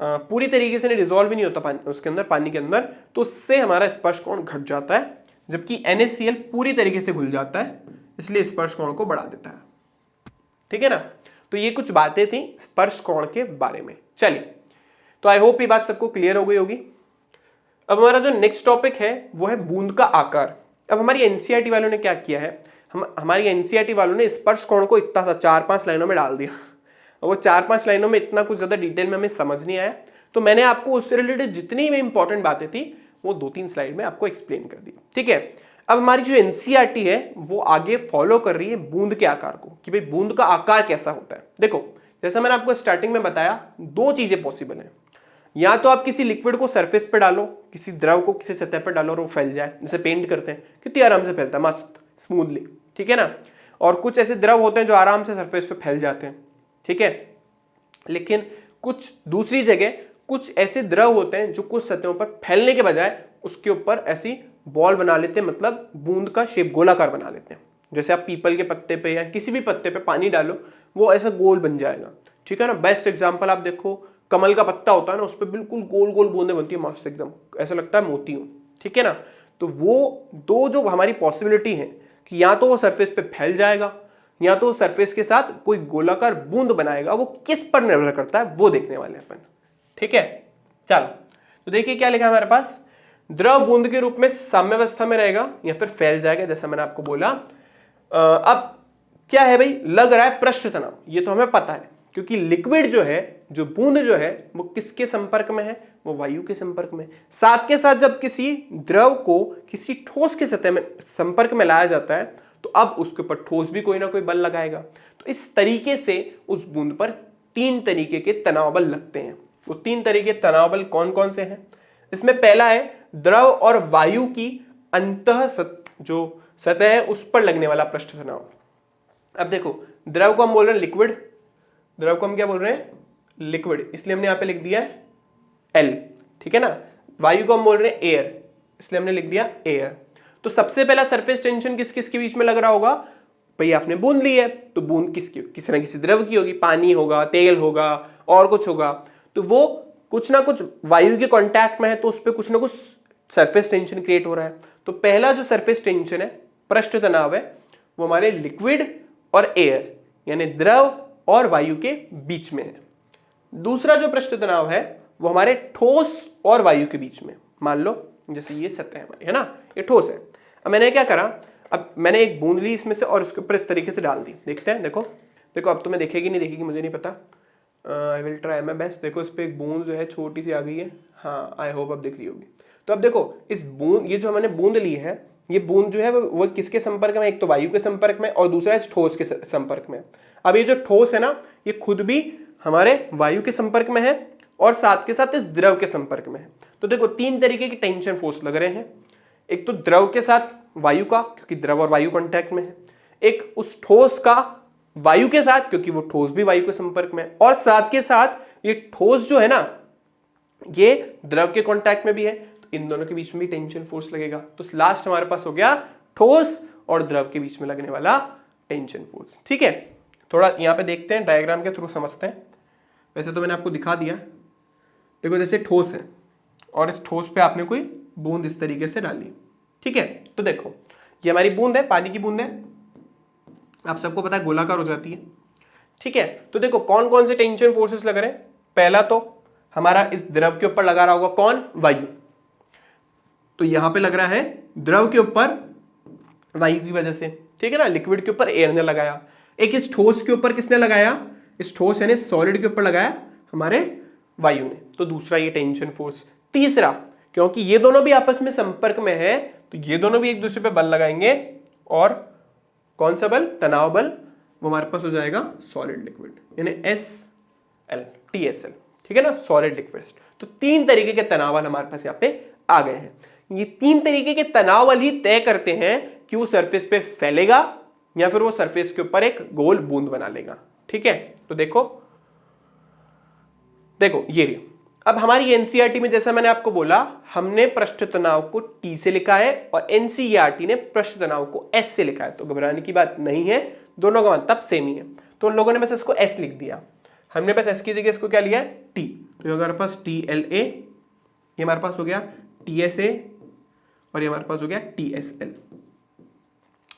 पूरी तरीके से डिसॉल्व नहीं होता उसके अंदर, पानी के अंदर, तो उससे हमारा स्पर्श कोण घट जाता है। जबकि NaCl पूरी तरीके से घुल जाता है, इसलिए स्पर्श कोण को बढ़ा देता है, ठीक है ना। तो ये कुछ बातें थी स्पर्श कोण के बारे में। चलिए, तो आई होप ये बात सबको क्लियर हो गई होगी। अब हमारा जो नेक्स्ट टॉपिक है वो है बूंद का आकार। अब हमारी एनसीईआरटी वालों ने क्या किया है, हमारी एनसीईआरटी वालों ने स्पर्श कोण को इतना सा 4-5 लाइनों में डाल दिया। वो 4-5 लाइनों में इतना कुछ ज्यादा डिटेल में हमें समझ नहीं आया, तो मैंने आपको उससे रिलेटेड जितनी भी इंपॉर्टेंट बातें थी वो 2-3 स्लाइड में आपको एक्सप्लेन कर दी, ठीक है। अब हमारी जो एनसीईआरटी है वो आगे फॉलो कर रही है बूंद के आकार को, कि भाई बूंद का आकार कैसा होता है। देखो, जैसा मैंने आपको स्टार्टिंग में बताया, 2 चीजें पॉसिबल है। या तो आप किसी लिक्विड को सरफेस पे डालो, किसी द्रव को किसी सतह पर डालो और वो फैल जाए, जैसे पेंट करते हैं, कितनी आराम से फैलता है, मस्त स्मूथली, ठीक है ना। और कुछ ऐसे द्रव होते हैं जो आराम से सरफेस पे फैल जाते हैं, ठीक है। लेकिन कुछ दूसरी जगह कुछ ऐसे द्रव होते हैं जो कुछ सतहों पर फैलने के बजाय उसके ऊपर ऐसी बॉल बना लेते हैं, मतलब बूंद का शेप गोलाकार बना लेते हैं। जैसे आप पीपल के पत्ते पे या किसी भी पत्ते पे पानी डालो, वो ऐसा गोल बन जाएगा, ठीक है ना। बेस्ट एग्जांपल आप देखो, कमल का पत्ता होता है ना, उस पर बिल्कुल गोल गोल बूंदें बनती है, मस्त एकदम, ऐसा लगता है मोती हो, ठीक है ना। तो वो 2 जो हमारी पॉसिबिलिटी है कि या तो वो सरफेस पे फैल जाएगा या तो सरफेस के साथ कोई गोलाकार बूंद बनाएगा, वो किस पर निर्भर करता है वो देखने वाले हैं अपन। ठीक है, चलो तो देखिए क्या लिखा है हमारे पास, द्रव बूंद के रूप में साम्यावस्था में रहेगा या फिर फैल जाएगा, जैसा मैंने आपको बोला। अब क्या है भाई, लग रहा है पृष्ठ तनाव, ये तो हमें पता है क्योंकि लिक्विड जो है, जो बूंद जो है वो किसके संपर्क में है, वो वायु के संपर्क में। साथ के साथ जब किसी द्रव को किसी ठोस के सतह में संपर्क में लाया जाता है तो अब उसके ऊपर ठोस भी कोई ना कोई बल लगाएगा। तो इस तरीके से उस बूंद पर 3 तरीके के तनाव बल लगते हैं। वो 3 तरीके तनाव बल कौन कौन से हैं? इसमें पहला है द्रव और वायु की अंतः जो सतह है उस पर लगने वाला पृष्ठ तनाव। अब देखो, द्रव को हम बोल रहे हैं लिक्विड, द्रव को हम क्या बोल रहे हैं, लिक्विड, इसलिए हमने यहां पे लिख दिया L, ठीक है ना। वायु को हम बोल रहे हैं एयर, इसलिए हमने लिख दिया एयर। तो सबसे पहला सरफेस टेंशन किस किस के बीच में लग रहा होगा भाई, आपने बूंद ली है तो बूंद किसकी, किसी ना किसी द्रव की होगी, पानी होगा, तेल होगा और कुछ होगा, तो वो कुछ ना कुछ वायु के कांटेक्ट में है तो उस पर कुछ ना कुछ सरफेस टेंशन क्रिएट हो रहा है। तो पहला जो सरफेस टेंशन है, पृष्ठ तनाव है, वो हमारे लिक्विड और एयर यानी द्रव और वायु के बीच में है। दूसरा जो पृष्ठ तनाव है वो हमारे ठोस और वायु के बीच में। मान लो जैसे ये सतह हमारी है ना, ये ठोस है। अब मैंने क्या करा, अब मैंने एक बूंद ली इसमें से और उसके ऊपर इस तरीके से डाल दी। देखते हैं, देखो देखो अब तुम्हें देखेगी नहीं देखेगी मुझे नहीं पता, I will try my best. देखो इस पर एक बूंद जो है छोटी सी आ गई है, हाँ आई होप अब दिख रही होगी। तो अब देखो इस बूंद, ये जो मैंने बूंद ली है, ये बूंद जो है वो किसके संपर्क में, एक तो वायु के संपर्क में और दूसरा इस ठोस के संपर्क में। अब ये जो ठोस है ना, ये खुद भी हमारे वायु के संपर्क में है और साथ के साथ इस द्रव के संपर्क में है। तो देखो 3 तरीके के टेंशन फोर्स लग रहे हैं, एक तो द्रव के साथ वायु का क्योंकि द्रव और वायु कांटेक्ट में है, एक उस ठोस का वायु के साथ क्योंकि वो ठोस भी वायु के संपर्क में है, और साथ के साथ ये ठोस जो है ना ये द्रव के कांटेक्ट में भी है, तो इन दोनों के बीच में भी टेंशन फोर्स लगेगा। तो लास्ट हमारे पास हो गया ठोस और द्रव के बीच में लगने वाला टेंशन फोर्स। ठीक है, थोड़ा यहाँ पे देखते हैं, डायग्राम के थ्रू समझते हैं। वैसे तो मैंने आपको दिखा दिया, देखो जैसे ठोस है और इस ठोस पे आपने कोई बूंद इस तरीके से डाली, ठीक है। तो देखो ये हमारी बूंद है, पानी की बूंद है, आप सबको पता है गोलाकार हो जाती है, ठीक है। तो देखो कौन कौन से टेंशन फोर्सेस लग रहे हैं। पहला तो हमारा इस द्रव के ऊपर लगा रहा होगा कौन, वायु। तो यहां पे लग रहा है द्रव के ऊपर वायु की वजह से, ठीक है ना। लिक्विड के ऊपर एयर ने लगाया। एक इस ठोस के ऊपर किसने लगाया, इस ठोस यानी सॉलिड के ऊपर लगाया हमारे वायु ने। तो दूसरा ये टेंशन फोर्स। तीसरा, क्योंकि ये दोनों भी आपस में संपर्क में है तो ये दोनों भी एक दूसरे पे बल लगाएंगे, और कौन सा बल, तनाव बल, वो हमारे पास हो जाएगा सॉलिड लिक्विड यानी SL TSL, ठीक है ना, सॉलिड लिक्विड। तो 3 तरीके के तनाव बल हमारे पास यहाँ पे आ गए हैं। ये 3 तरीके के तनाव बल ही तय करते हैं कि वो सरफेस पे फैलेगा या फिर वो सरफेस के ऊपर एक गोल बूंद बना लेगा, ठीक है। तो देखो देखो ये रही। अब हमारी एनसीईआरटी में जैसा मैंने आपको बोला, हमने पृष्ठ तनाव को T से लिखा है और एनसीईआरटी ने पृष्ठ तनाव को S से लिखा है। तो घबराने की बात नहीं है, दोनों का मतलब सेम ही है। तो उन लोगों ने बस इसको S लिख दिया, हमने बस S की जगह इसको क्या लिया है, T। तो ये हमारे पास TLA, ये हमारे पास हो गया TSA और ये हमारे पास हो गया TSL।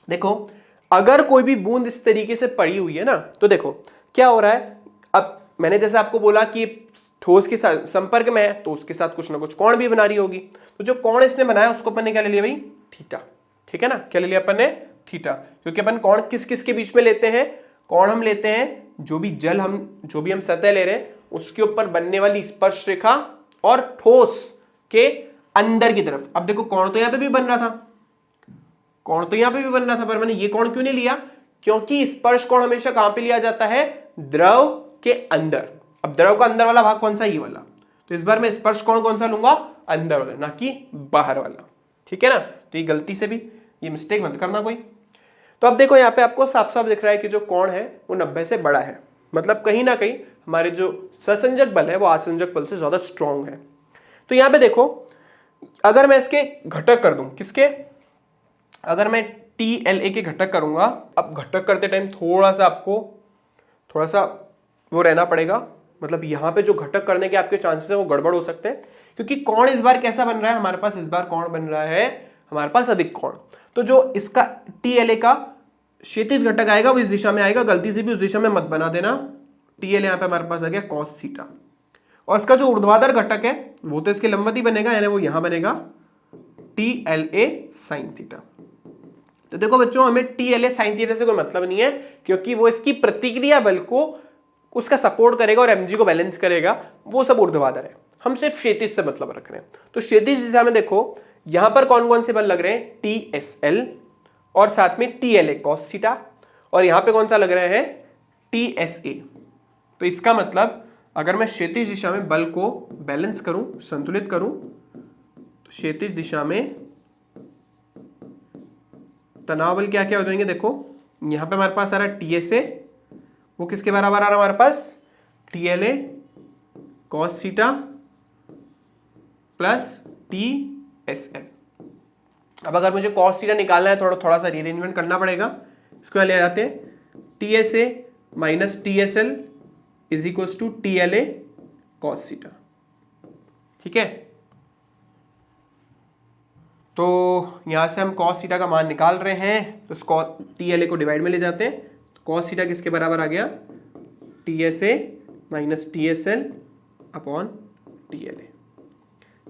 देखो अगर कोई भी बूंद इस तरीके से पड़ी हुई है ना, तो देखो क्या हो रहा है। अब मैंने जैसे आपको बोला कि ठोस के संपर्क में है तो उसके साथ कुछ ना कुछ कोण भी बना रही होगी। तो जो कोण इसने बनाया उसको अपन ने क्या ले लिया भाई, थीटा, ठीक है ना। क्या ले लिया अपन ने, थीटा, क्योंकि अपन कोण किस किस के बीच में लेते हैं, कोण हम लेते हैं जो भी हम सतह ले रहे हैं उसके ऊपर बनने वाली स्पर्श रेखा और ठोस के अंदर की तरफ। अब देखो कोण तो यहाँ पे भी बन रहा था, कोण तो यहाँ पे भी बन रहा था, पर मैंने ये कोण क्यों नहीं लिया, क्योंकि स्पर्श कोण हमेशा कहां पे लिया जाता है, द्रव के अंदर। अब द्रव का अंदर वाला भाग कौन सा, ये वाला। तो इस बार मैं स्पर्श कोण कौन सा लूंगा, अंदर वाला, ना कि बाहर वाला, ठीक है ना। तो ये गलती से भी ये मिस्टेक मत करना कोई। तो अब देखो यहाँ पे आपको साफ साफ दिख रहा है कि जो कोण है वो 90 से बड़ा है, मतलब कहीं ना कहीं हमारे जो ससंजक बल है वो आसंजक बल से ज्यादा स्ट्रॉन्ग है। तो यहाँ पे देखो अगर मैं इसके घटक कर दूं, किसके, अगर मैं TLA के घटक करूंगा, अब घटक करते टाइम थोड़ा सा वो रहना पड़ेगा, मतलब यहां पे जो घटक करने के आपके चांसेस है वो गड़बड़ हो सकते हैं, क्योंकि कोण इस बार कैसा बन रहा है हमारे पास, इस बार कोण बन रहा है हमारे पास अधिक कोण। तो जो इसका TLA का क्षैतिज घटक आएगा वो इस दिशा में आएगा, गलती से भी उस दिशा में मत बना देना। TL यहाँ पे हमारे पास आ गया cos थीटा, और इसका जो ऊर्ध्वाधर घटक है वो तो इसके लंबवत ही बनेगा, यानी वो यहां बनेगा TLA sin थीटा। तो देखो बच्चों, हमें TLA sin थीटा से कोई मतलब नहीं है, क्योंकि वो इसकी प्रतिक्रिया बल को उसका सपोर्ट करेगा और mg को बैलेंस करेगा, वो सब ऊर्ध्वाधर है। हम सिर्फ क्षैतिज से मतलब रख रहे हैं। तो क्षैतिज दिशा में देखो यहां पर कौन कौन से बल लग रहे हैं, TSL और साथ में TLA cos थीटा, और यहां पे कौन सा लग रहा है, TSA। तो इसका मतलब अगर मैं क्षैतिज दिशा में बल को बैलेंस करूं, संतुलित करूं, तो क्षैतिज दिशा में तनाव बल क्या क्या हो जाएंगे। देखो यहां पे हमारे पास आ रहा है TSA, वो किसके बराबर आ रहा है हमारे पास, TLA cos theta plus TSL। अब अगर मुझे cos थीटा निकालना है, थोड़ा सा रीअरेंजमेंट करना पड़ेगा। इसको ले आते हैं, TSA minus TSL is equals to TLA cos theta. ठीक है, तो यहां से हम cos थीटा का मान निकाल रहे हैं, तो TLA को डिवाइड में ले जाते हैं। तो cos थीटा किसके बराबर आ गया, TSA minus TSL upon TLA।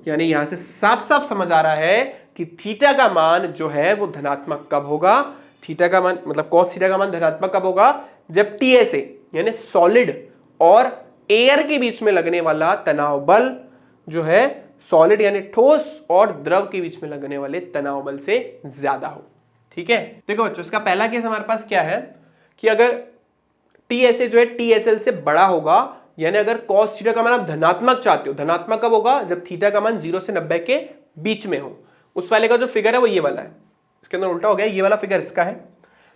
यानी यहां से साफ साफ समझ आ रहा है कि थीटा का मान जो है वो धनात्मक कब होगा, थीटा का मान मतलब cos थीटा का मान धनात्मक कब होगा, जब TSA यानी सॉलिड और एयर के बीच में लगने वाला तनाव बल जो है सॉलिड यानी ठोस और द्रव के बीच में लगने वाले तनाव बल से ज्यादा हो। ठीक है, देखो बच्चों, इसका पहला केस हमारे पास क्या है कि अगर TSA जो है TSL से बड़ा होगा, यानी अगर cos थीटा का मान आप धनात्मक चाहते हो, धनात्मक कब होगा, जब थीटा का मान 0 से 90 के बीच में हो। उस वाले का जो फिगर है वो ये वाला है, इसके अंदर उल्टा हो गया, ये वाला फिगर इसका है।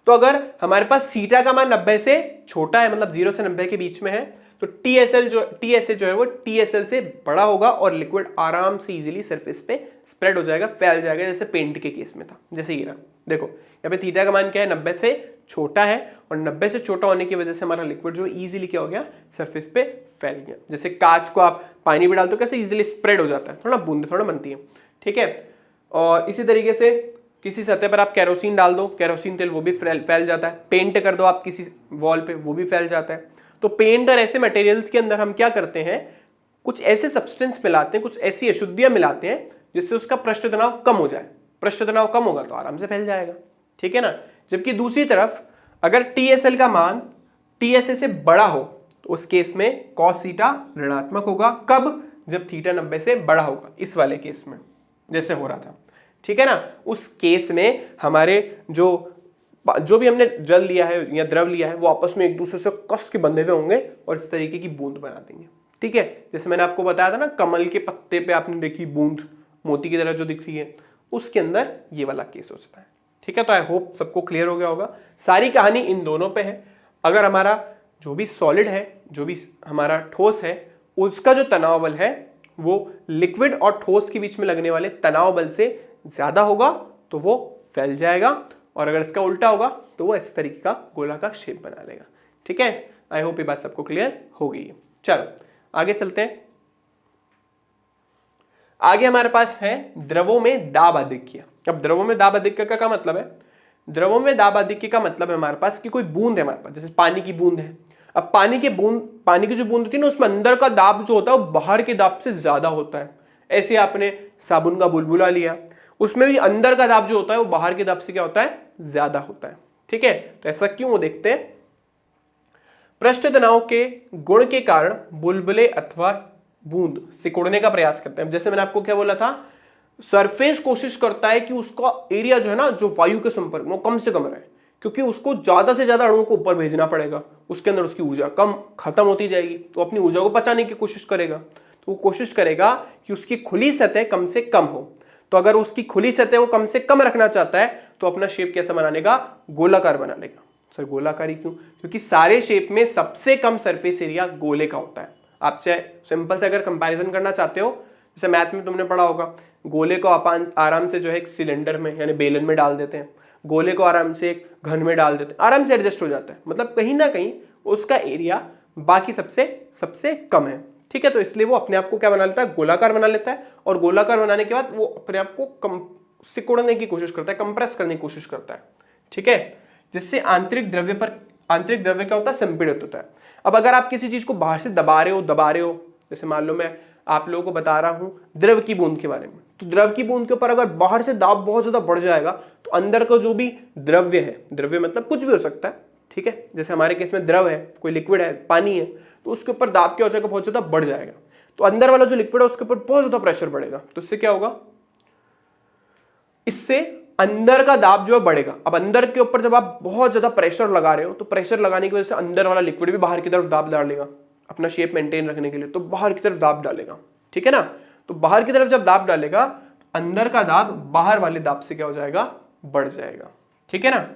तो अगर हमारे पास थीटा का मान 90 से छोटा है, मतलब 0 से 90 के बीच में है, तो TSA जो है वो TSL से बड़ा होगा और लिक्विड आराम से इजीली सरफेस पे स्प्रेड हो जाएगा, फैल जाएगा, जैसे पेंट के केस में था, जैसे ये रहा। देखो यहाँ पे थीटा का मान क्या है, 90 से छोटा है, और 90 से छोटा होने की वजह से हमारा लिक्विड जो इजीली क्या हो गया, सरफेस पे फैल गया। जैसे कांच को आप पानी में डालते हो कैसे इजीली स्प्रेड हो जाता है, थोड़ा बूंद थोड़ा बनती है। ठीक है, और इसी तरीके से किसी सतह पर आप केरोसिन डाल दो, केरोसिन तेल, वो भी फैल जाता है। पेंट कर दो आप किसी वॉल पे, वो भी फैल जाता है। तो पेंट और ऐसे मटेरियल्स के अंदर हम क्या करते हैं, कुछ ऐसे सब्सटेंस मिलाते हैं, कुछ ऐसी अशुद्धियां मिलाते हैं जिससे उसका पृष्ठ तनाव कम हो जाए। पृष्ठ तनाव कम होगा तो आराम से फैल जाएगा। ठीक है ना, जबकि दूसरी तरफ अगर TSL का मान TSA से बड़ा हो तो उस केस में cos थीटा ऋणात्मक होगा। कब, जब थीटा 90 से बड़ा होगा, इस वाले केस में जैसे हो रहा था। ठीक है ना, उस केस में हमारे जो भी हमने जल लिया है या द्रव लिया है वो आपस में एक दूसरे से कस के बंधे हुए होंगे और इस तरीके की बूंद बना देंगे। ठीक है, जैसे मैंने आपको बताया था ना, कमल के पत्ते पे आपने देखी बूंद मोती की तरह जो दिख रही है, उसके अंदर ये वाला केस हो सकता है। ठीक है, तो आई होप सबको क्लियर हो गया होगा। सारी कहानी इन दोनों पे है। अगर हमारा जो भी सॉलिड है, जो भी हमारा ठोस है, उसका जो तनाव बल है वो लिक्विड और ठोस के बीच में लगने वाले तनाव बल से ज्यादा होगा तो वो फैल जाएगा, और अगर इसका उल्टा होगा तो वो इस तरीके का गोलाकार शेप बना लेगा। ठीक है, आई होप ये बात सबको क्लियर हो गई है। चलो आगे चलते हैं। आगे हमारे पास है द्रवों में दाब आधिक्य। अब द्रवों में दाब आधिक्य का क्या मतलब है, द्रवों में दाब आधिक्य का मतलब है हमारे पास कि कोई बूंद है हमारे पास, जैसे पानी की बूंद है। अब पानी की जो बूंद होती है ना, उसमें अंदर का दाब जो होता है वो बाहर के दाब से ज्यादा होता है। ऐसे आपने साबुन का बुलबुला लिया, उसमें भी अंदर का दाब जो होता है वो बाहर के दाब से क्या होता है, ज्यादा होता है। ठीक है, तो ऐसा क्यों, वो देखते हैं। पृष्ठ तनाव के गुण के कारण बुलबुले अथवा बूंद सिकुड़ने का प्रयास करते हैं। जैसे मैंने आपको क्या बोला था, सरफेस कोशिश करता है कि उसका एरिया जो है ना, जो वायु के संपर्क में, वो कम से कम रहे, क्योंकि उसको ज्यादा से ज्यादा अणुओं को ऊपर भेजना पड़ेगा, उसके अंदर उसकी ऊर्जा कम खत्म होती जाएगी, तो अपनी ऊर्जा को बचाने की कोशिश करेगा। तो वो कोशिश करेगा कि उसकी खुली सतह कम से कम हो। तो अगर उसकी खुली सतह को कम से कम रखना चाहता है तो अपना शेप कैसा बना लेगा, गोलाकार बना लेगा। सर गोलाकार ही क्यों, क्योंकि सारे शेप में सबसे कम सरफेस एरिया गोले का होता है। आप चाहे सिंपल से अगर कंपैरिजन करना चाहते हो, जैसे मैथ में तुमने पढ़ा होगा, गोले को आराम से जो है एक सिलेंडर में यानी बेलन में डाल देते हैं, गोले को आराम से एक घन में डाल देते हैं, आराम से एडजस्ट हो जाता है। मतलब कहीं ना कहीं उसका एरिया बाकी सबसे कम है। ठीक है, तो इसलिए वो अपने आप को क्या बना लेता है, गोलाकार बना लेता है, और गोलाकार बनाने के बाद वो अपने आप को सिकुड़ने की कोशिश करता है, कंप्रेस करने की कोशिश करता है। ठीक है, जिससे आंतरिक द्रव्य क्या होता है, संपीड़ित होता है। अब अगर आप किसी चीज को बाहर से दबा रहे हो, जैसे मान लो मैं आप लोगों को बता रहा हूं द्रव की बूंद के बारे में, तो द्रव की बूंद के ऊपर अगर बाहर से दाब बहुत ज्यादा बढ़ जाएगा तो अंदर का जो भी द्रव्य है, द्रव्य मतलब कुछ भी हो सकता है, ठीक है, जैसे हमारे केस में द्रव है, कोई लिक्विड है, पानी है, तो उसके ऊपर दाब क्या हो जाएगा, बहुत ज्यादा बढ़ जाएगा। तो अंदर वाला जो लिक्विड है उसके ऊपर बहुत ज्यादा प्रेशर बढ़ेगा, तो इससे क्या होगा, इससे अंदर का दाब जो है बढ़ेगा। अब अंदर के ऊपर जब आप बहुत ज्यादा प्रेशर लगा रहे हो तो प्रेशर लगाने की वजह से अंदर वाला लिक्विड भी बाहर की तरफ दाब डालेगा अपना शेप मेंटेन रखने के लिए, तो बाहर की तरफ दाब डालेगा, ठीक है ना। तो बाहर की तरफ जब दाब डालेगा, अंदर का दाब बाहर वाले दाब से क्या हो जाएगा, बढ़ जाएगा, ठीक है ना,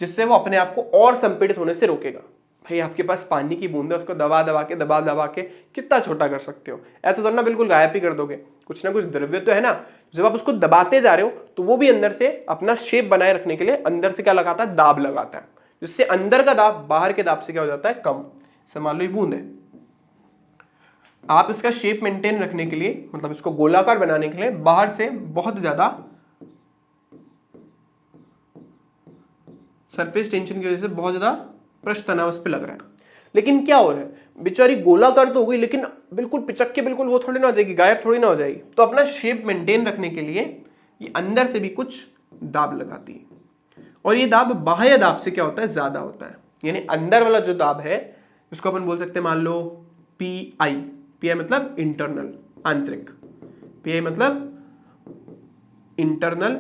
जिससे वो अपने आप को और संपीड़ित होने से रोकेगा। भाई आपके पास पानी की बूंद है, उसको दबा दबा के कितना छोटा कर सकते हो, ऐसा तो ना बिल्कुल गायब ही कर दोगे, कुछ ना कुछ द्रव्य तो है ना। जब आप उसको दबाते जा रहे हो तो वो भी अंदर से अपना शेप बनाए रखने के लिए अंदर से क्या लगाता है, दाब लगाता है, जिससे अंदर का दाब बाहर के दाब से क्या हो जाता है, कम। जैसे मान लो ये बूंद है, आप इसका शेप मेंटेन रखने के लिए, मतलब इसको गोलाकार बनाने के लिए बाहर से बहुत ज्यादा सरफेस टेंशन की वजह से बहुत ज्यादा पृष्ठ तनाव उस पर लग रहा है, लेकिन क्या हो रहा है, बेचारी गोलाकार तो हो गई लेकिन बिल्कुल पिचक के बिल्कुल वो थोड़ी ना हो जाएगी, गायब थोड़ी ना हो जाएगी। तो अपना शेप मेंटेन रखने के लिए ये अंदर से भी कुछ दाब लगाती है, और ये दाब बाह्य दाब से क्या होता है, ज्यादा होता है। यानी अंदर वाला जो दाब है उसको अपन बोल सकते हैं, मान लो पी आई मतलब इंटरनल, आंतरिक, पी आई मतलब इंटरनल,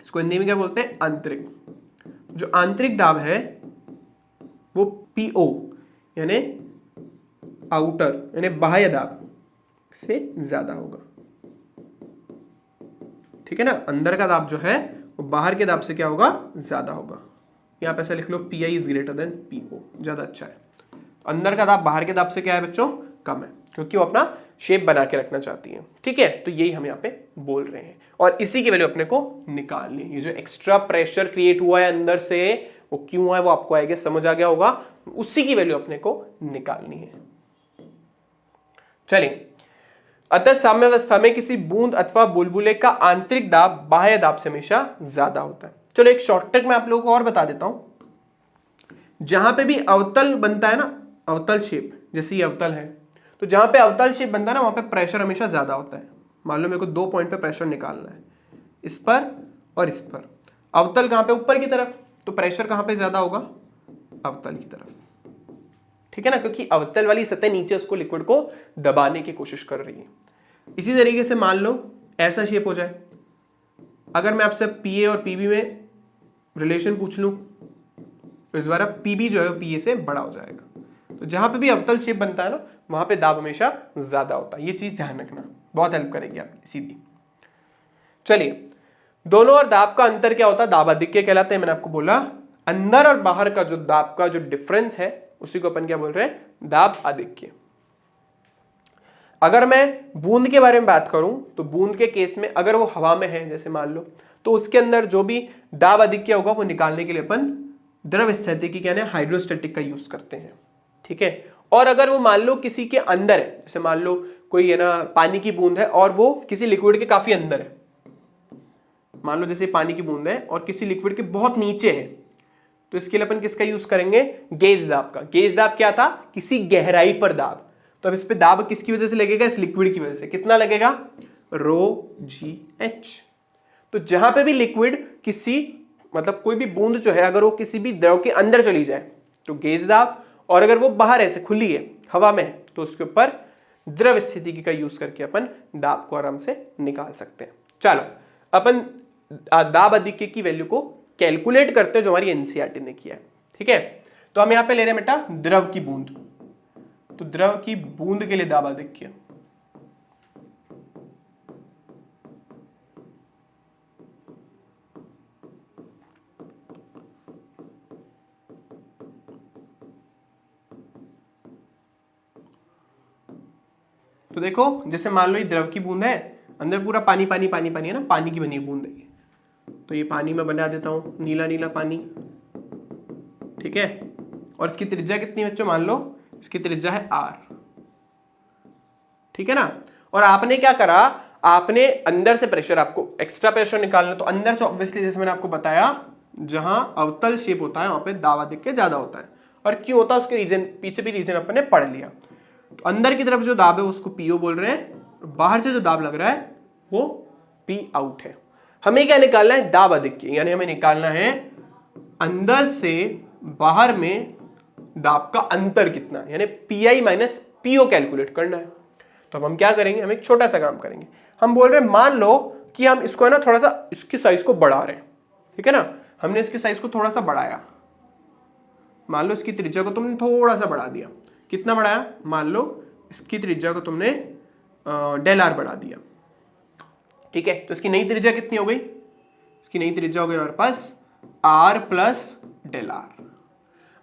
इसको हिंदी में क्या बोलते हैं, आंतरिक। जो आंतरिक दाब है वो पीओ यानी आउटर यानी बाह्य दाब से ज्यादा होगा, ठीक है ना। अंदर का दाब जो है वो बाहर के दाब से क्या होगा, ज्यादा होगा। यहां पे ऐसा लिख लो, P I is greater than PO, ज्यादा अच्छा है। अंदर का दाब बाहर के दाब से क्या है बच्चों, कम है, क्योंकि वो अपना शेप बना के रखना चाहती है, ठीक है। तो यही हम यहाँ पे बोल रहे हैं, और इसी की वैल्यू अपने को निकालनी है। ये जो एक्स्ट्रा प्रेशर क्रिएट हुआ है अंदर से, वो क्यों हुआ है वो आपको आएगा, समझ आ गया होगा, उसी की वैल्यू अपने को निकालनी है। चलिए, अतः साम्यावस्था में किसी बूंद अथवा बुलबुले का आंतरिक दाब बाह्य दाब से हमेशा ज्यादा होता है। चलो एक शॉर्टकट में आप लोगों को और बता देता हूं। जहां पे भी अवतल बनता है ना, अवतल शेप, जैसे ये अवतल है, तो जहां पे अवतल शेप बनता है ना, वहां पे प्रेशर हमेशा ज्यादा होता है। मान लो मेरे को 2 पॉइंट पे प्रेशर निकालना है, इस पर और इस पर। अवतल कहां पे, ऊपर की तरफ, तो प्रेशर कहां पे ज्यादा होगा, अवतल की तरफ, ठीक है ना, क्योंकि अवतल वाली सतह नीचे उसको लिक्विड को दबाने की कोशिश कर रही है। इसी तरीके से मान लो ऐसा शेप हो जाए, अगर मैं आपसे पीए और पीबी में रिलेशन पूछ लूं तो इस बार पीबी जो है पीए से बड़ा हो जाएगा। तो जहां पे भी अवतल शेप बनता है ना, वहां पे दाब हमेशा ज्यादा होता है। ये चीज ध्यान रखना, बहुत हेल्प करेगी आपकी सीधी। चलिए, दोनों और दाब का अंतर क्या होता है, दाब आधिक्य कहलाते हैं। मैंने आपको बोला अंदर और बाहर का जो दाब का जो डिफरेंस है उसी को अपन क्या बोल रहे हैं, दाब आधिक्य। अगर मैं बूंद के बारे में बात करूं तो बूंद के केस में अगर वो हवा में है जैसे मान लो, तो उसके अंदर जो भी दाब आधिक्य होगा वो निकालने के लिए अपन द्रव स्थितिकी यानी हाइड्रोस्टैटिक का यूज करते हैं, ठीक है। और अगर वो मान लो किसी के अंदर है, जैसे मान लो कोई है ना पानी की बूंद है और वो किसी लिक्विड के काफी अंदर है, मान लो जैसे पानी की बूंद है और किसी लिक्विड के बहुत नीचे है, तो इसके लिए अपन किसका यूज करेंगे, गेज दाब का। गेज दाब क्या था, किसी गहराई पर दाब। तो अब इस पे दाब किसकी वजह से लगेगा, इस लिक्विड की वजह से। कितना लगेगा, रो जी एच। तो जहां पे भी लिक्विड किसी मतलब कोई भी बूंद जो है अगर वो किसी भी द्रव के अंदर चली जाए तो गेज दाब, और अगर वो बाहर ऐसे खुली है हवा में तो उसके ऊपर द्रव स्थितिकी का यूज करके अपन दाब को आराम से निकाल सकते हैं। चलो अपन दाब आधिक्य की वैल्यू को कैलकुलेट करते हैं जो हमारी एनसीईआरटी ने किया है, ठीक है। तो हम यहां पे ले रहे हैं बेटा द्रव की बूंद, तो द्रव की बूंद के लिए दाब आधिक्य, तो देखो जैसे मान लो ये द्रव की बूंद है, अंदर पूरा पानी पानी पानी पानी है ना, पानी की बनी बूंद है ये, तो ये पानी में बना देता हूं, नीला नीला पानी, ठीक है। और इसकी त्रिज्या कितनी बच्चों, मान लो इसकी त्रिज्या है r, ठीक है ना। और आपने क्या करा, आपने अंदर से प्रेशर, आपको एक्स्ट्रा प्रेशर निकालना, तो अंदर से ऑब्वियसली जैसे मैंने आपको बताया जहां अवतल शेप होता है वहां पे दाब आधिक्य ज्यादा होता है। और क्यों होता है उसके रीजन, पीछे भी रीजन अपन ने पढ़ लिया। तो अंदर की तरफ जो दाब है उसको पीओ बोल रहे हैं, बाहर से जो दाब लग रहा है वो पी आउट है। हमें क्या निकालना है, दाब आधिक्य, यानी हमें निकालना है अंदर से बाहर में दाब का अंतर कितना, यानी पीआई माइनस पीओ कैलकुलेट करना है। तो अब हम क्या करेंगे, हम एक छोटा सा काम करेंगे। हम बोल रहे हैं मान लो कि हम इसको है ना थोड़ा सा इसकी साइज को बढ़ा रहे हैं, ठीक है ना, हमने इसकी साइज को थोड़ा सा बढ़ाया। मान लो इसकी त्रिज्या को तुमने थोड़ा सा बढ़ा दिया, कितना बढ़ाया, मान लो इसकी त्रिज्या को तुमने डेल आर बढ़ा दिया, ठीक है। तो इसकी नई त्रिज्या कितनी हो गई, इसकी नई त्रिज्या हो गई हमारे पास आर प्लस डेल आर।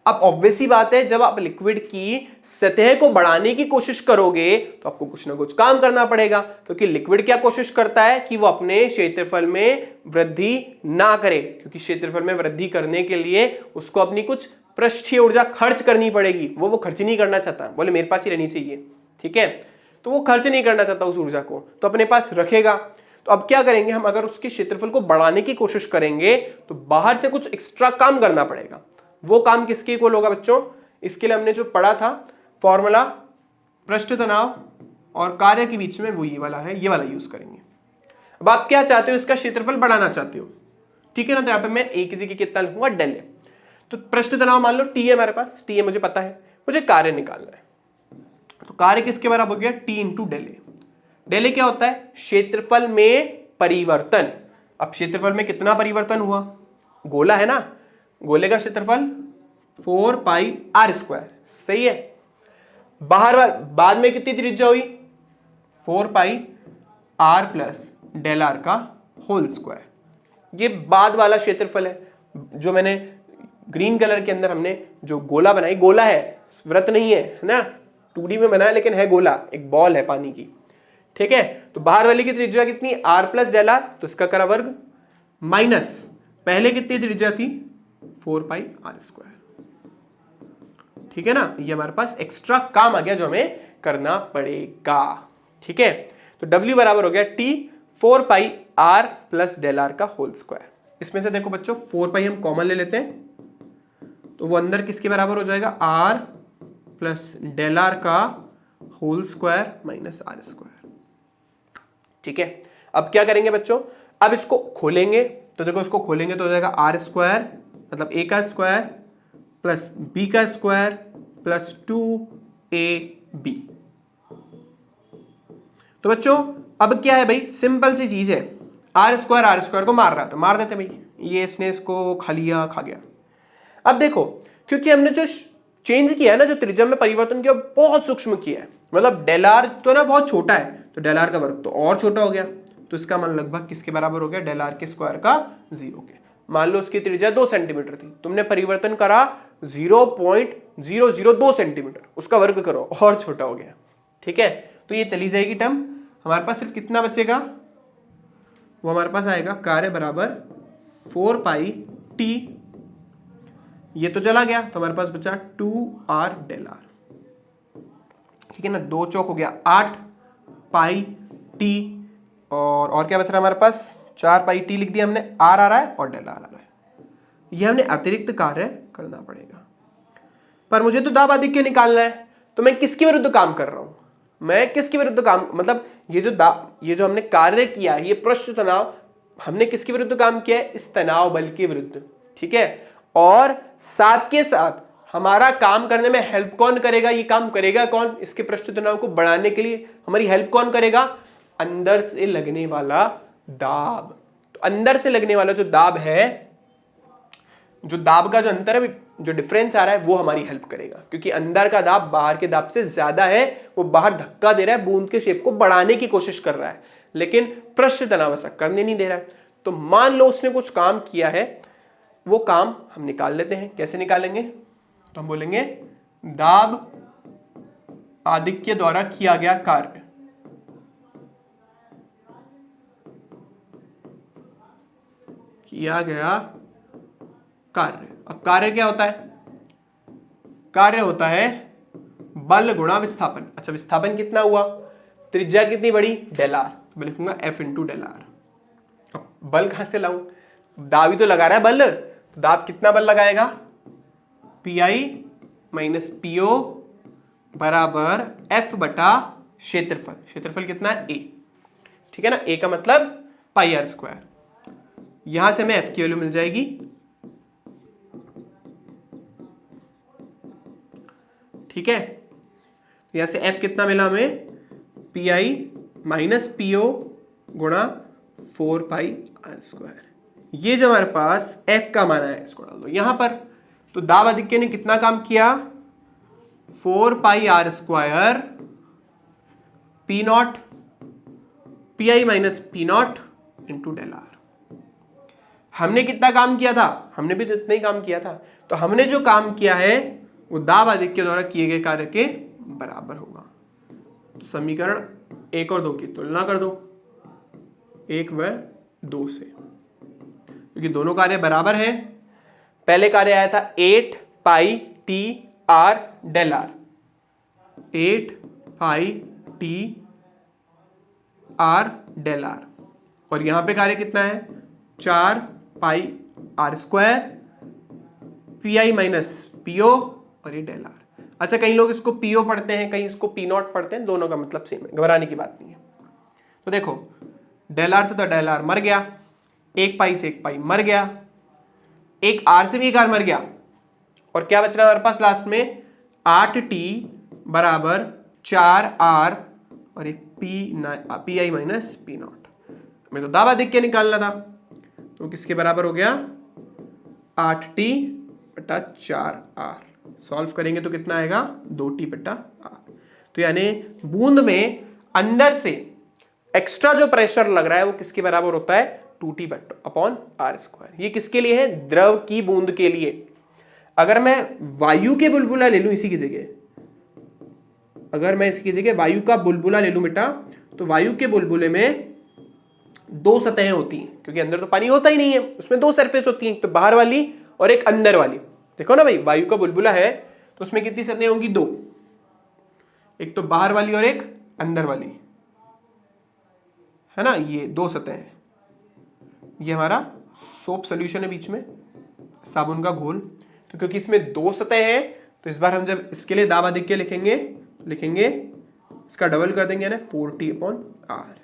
अब ऑब्वियस ही बात है, जब आप लिक्विड की सतह को बढ़ाने की कोशिश करोगे तो आपको कुछ ना कुछ काम करना पड़ेगा, क्योंकि लिक्विड क्या कोशिश करता है कि वो अपने क्षेत्रफल में वृद्धि ना करे, क्योंकि क्षेत्रफल में वृद्धि करने के लिए उसको अपनी कुछ पृष्ठीय ऊर्जा खर्च करनी पड़ेगी। वो खर्च नहीं करना चाहता, बोले मेरे पास ही रहनी चाहिए, ठीक है। तो वो खर्च नहीं करना चाहता उस ऊर्जा को, तो अपने पास रखेगा। तो अब क्या करेंगे हम, अगर उसके क्षेत्रफल को बढ़ाने की कोशिश करेंगे तो बाहर से कुछ एक्स्ट्रा काम करना पड़ेगा। वो काम किसके इक्वल होगा बच्चों, इसके लिए हमने जो पढ़ा था फॉर्मूला पृष्ठ तनाव और कार्य के बीच में, वो ये वाला है, ये वाला यूज करेंगे। अब आप क्या चाहते हो, इसका क्षेत्रफल बढ़ाना चाहते हो, ठीक है ना। तो यहाँ पे मैं ए की जगह कितना लिखूंगा, डेल ए। तो पृष्ठ तनाव मान लो टी है हमारे पास, टी है मुझे पता है, मुझे कार्य निकालना है। तो कार्य किसके बराबर हो गया, T into del A. Del A क्या होता है, क्षेत्रफल में परिवर्तन। अब क्षेत्रफल में कितना परिवर्तन हुआ, गोला है ना, गोले का क्षेत्रफल 4 पाई आर स्क्वायर, सही है। बाहर बाद में कितनी त्रिज्या हुई, 4 pi r plus del r का होल स्क्वायर। ये बाद वाला क्षेत्रफल है, जो मैंने ग्रीन कलर के अंदर हमने जो गोला बनाई, गोला है, वृत्त नहीं है ना, 2D में बना है लेकिन है गोला, एक बॉल है पानी की, ठीक है। तो बाहर वाली की त्रिज्या कितनी, आर प्लस डेल आर, तो इसका करा वर्ग, माइनस पहले कितनी त्रिज्या थी, 4 पाई आर स्क्वायर, ठीक है ना। ये हमारे पास एक्स्ट्रा काम आ गया जो हमें करना पड़ेगा, ठीक है। तो W बराबर हो गया T 4 pi r plus del r का होल स्क्वायर। इसमें से देखो बच्चों 4 पाई हम कॉमन ले लेते हैं, तो वो अंदर किसके बराबर हो जाएगा, आर प्लस डेल आर का whole square minus r square, ठीक है। अब क्या करेंगे बच्चों, अब इसको खोलेंगे, तो देखो इसको खोलेंगे तो हो जाएगा आर स्क्वायर मतलब ए का स्क्वायर प्लस बी का स्क्वायर प्लस 2ab। तो बच्चों अब क्या है भाई, सिंपल सी चीज है, आर स्क्वायर को मार रहा था, मार देते भाई, ये इसने इसको खा लिया, खा गया। अब देखो क्योंकि हमने जो चेंज किया है ना, जो त्रिज्या में परिवर्तन किया बहुत सूक्ष्म किया है, मतलब डेल आर तो ना बहुत छोटा है, तो डेल आर का वर्ग तो और छोटा हो गया, तो इसका मान लगभग किसके बराबर हो गया, डेल आर के स्क्वायर का 0 के। मान लो उसकी त्रिज्या 2 सेंटीमीटर थी, तुमने परिवर्तन करा 0.002 सेंटीमीटर, उसका वर्ग करो और छोटा हो गया, ठीक है। तो ये चली जाएगी टर्म, हमारे पास सिर्फ कितना बचेगा, वो हमारे पास आएगा कार्य बराबर 4 पाई टी, ये तो चला गया, तो हमारे पास बचा 2r डेल आर, ठीक है ना। 2 चौक हो गया 8 पाई टी, और क्या बच रहा है हमारे पास, 4 पाई टी लिख दिया हमने, आर आ रहा है और डेल आर आ रहा है। ये हमने अतिरिक्त कार्य करना पड़ेगा, पर मुझे तो दाब आधिक्य निकालना है, तो मैं किसके विरुद्ध काम कर रहा हूं, मैं किसके विरुद्ध काम, मतलब ये जो हमने कार्य किया है, ये पृष्ठ तनाव, हमने किसके विरुद्ध काम किया है, इस तनाव बल के विरुद्ध, ठीक है। और साथ के साथ हमारा काम करने में हेल्प कौन करेगा, ये काम करेगा कौन, इसके पृष्ठ तनाव को बढ़ाने के लिए हमारी हेल्प कौन करेगा, अंदर से लगने वाला दाब। तो अंदर से लगने वाला जो दाब है, जो दाब का जो अंतर है, जो डिफरेंस आ रहा है, वो हमारी हेल्प करेगा, क्योंकि अंदर का दाब बाहर के दाब से ज्यादा है, वो बाहर धक्का दे रहा है, बूंद के शेप को बढ़ाने की कोशिश कर रहा है, लेकिन पृष्ठ तनाव ऐसा करने नहीं दे रहा है। तो मान लो उसने कुछ काम किया है, वो काम हम निकाल लेते हैं। कैसे निकालेंगे, तो हम बोलेंगे दाब आधिक्य द्वारा किया गया कार्य, किया गया कार्य। अब कार्य क्या होता है, कार्य होता है बल गुणा विस्थापन। अच्छा विस्थापन कितना हुआ, त्रिज्या कितनी बड़ी, डेल आर, तो मैं लिखूंगा F इंटू डेल आर। अब बल कहां से लाऊं, दाब ही तो लगा रहा है बल, तो दाब कितना बल लगाएगा, PI माइनस PO बराबर F बटा क्षेत्रफल। क्षेत्रफल कितना है, A, ठीक है ना। A का मतलब पाई आर स्क्वायर। यहां से हमें F की वैल्यू मिल जाएगी, ठीक है। यहां से F कितना मिला हमें, PI माइनस PO गुणा 4 पाई आर स्क्वायर। ये जो हमारे पास F का मान है इसको डाल दो यहां पर। तो दाब आधिक्य ने कितना काम किया, 4 pi r square P naught PI minus P naught into del r. हमने कितना काम किया था, हमने भी तो इतना ही काम किया था। तो हमने जो काम किया है वो दाब आधिक्य द्वारा किए गए कार्य के बराबर होगा। तो समीकरण 1 और 2 की तुलना कर दो, 1 व 2 से, क्योंकि दोनों कार्य बराबर हैं। पहले कार्य आया था 8 pi t r del r, 8 pi t r del r, और यहां पे कार्य कितना है, 4 pi r square PI minus PO और ये डेल आर। अच्छा, कई लोग इसको PO पढ़ते हैं, कहीं इसको P नॉट पढ़ते हैं, दोनों का मतलब सेम है, घबराने की बात नहीं है। तो देखो डेल आर से तो डेल आर मर गया, 1 पाई से 1 पाई मर गया, एक आर से भी एक आर मर गया, और क्या बच रहा है हमारे पास लास्ट में, 8T बराबर 4R और एक PI माइनस P नॉट। हमें तो दाब आधिक्य निकालना था, तो किसके बराबर हो गया, 8T बटा 4R। सॉल्व करेंगे तो कितना आएगा, 2T बटा R। तो यानी बूंद में अंदर से एक्स्ट्रा जो प्रेशर लग रहा है वो किसके बराबर होता है, 2T अपॉन R स्क्वायर। ये किसके लिए है, द्रव की बूंद के लिए। अगर मैं वायु के बुलबुला ले लूं इसी की जगह, अगर मैं इसकी जगह वायु का बुलबुला ले लूं बेटा, तो वायु के बुलबुले में 2 सतहें होती हैं, क्योंकि अंदर तो पानी होता ही नहीं है, उसमें 2 सरफेस होती हैं, तो बाहर वाली और एक अंदर वाली। देखो ना भाई, वायु का बुलबुला है तो उसमें कितनी सतहें होंगी, 2, एक तो बाहर वाली और एक अंदर वाली, है ना। ये 2 सतहें, ये हमारा सोप सोल्यूशन है, बीच में साबुन का घोल। तो क्योंकि इसमें 2 सतहें हैं, तो इस बार हम जब इसके लिए दाब आधिक्य लिखेंगे इसका डबल कर देंगे ना, 4T अपॉन R,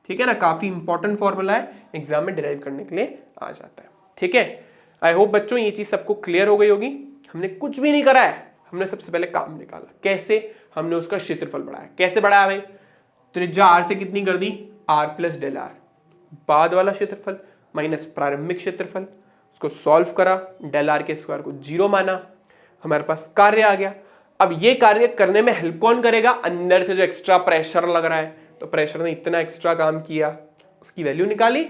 ठीक है ना। काफी इंपॉर्टेंट फॉर्मूला है, एग्जाम में डिराइव करने के लिए आ जाता है, ठीक है। आई होप बच्चों ये चीज सबको क्लियर हो गई होगी। हमने कुछ भी नहीं करा है, हमने सबसे पहले काम निकाला, कैसे हमने उसका क्षेत्रफल बढ़ाया। कैसे बढ़ाया भाई, त्रिज्या R से कितनी कर दी, R प्लस डेल आर, बाद वाला क्षेत्रफल माइनस प्रारंभिक क्षेत्रफल, उसको सॉल्व करा, डेल आर के स्क्वायर को 0 माना, हमारे पास कार्य आ गया। अब ये कार्य करने में हेल्प कौन करेगा, अंदर से जो एक्स्ट्रा प्रेशर लग रहा है, तो प्रेशर ने इतना एक्स्ट्रा काम किया, उसकी वैल्यू निकाली,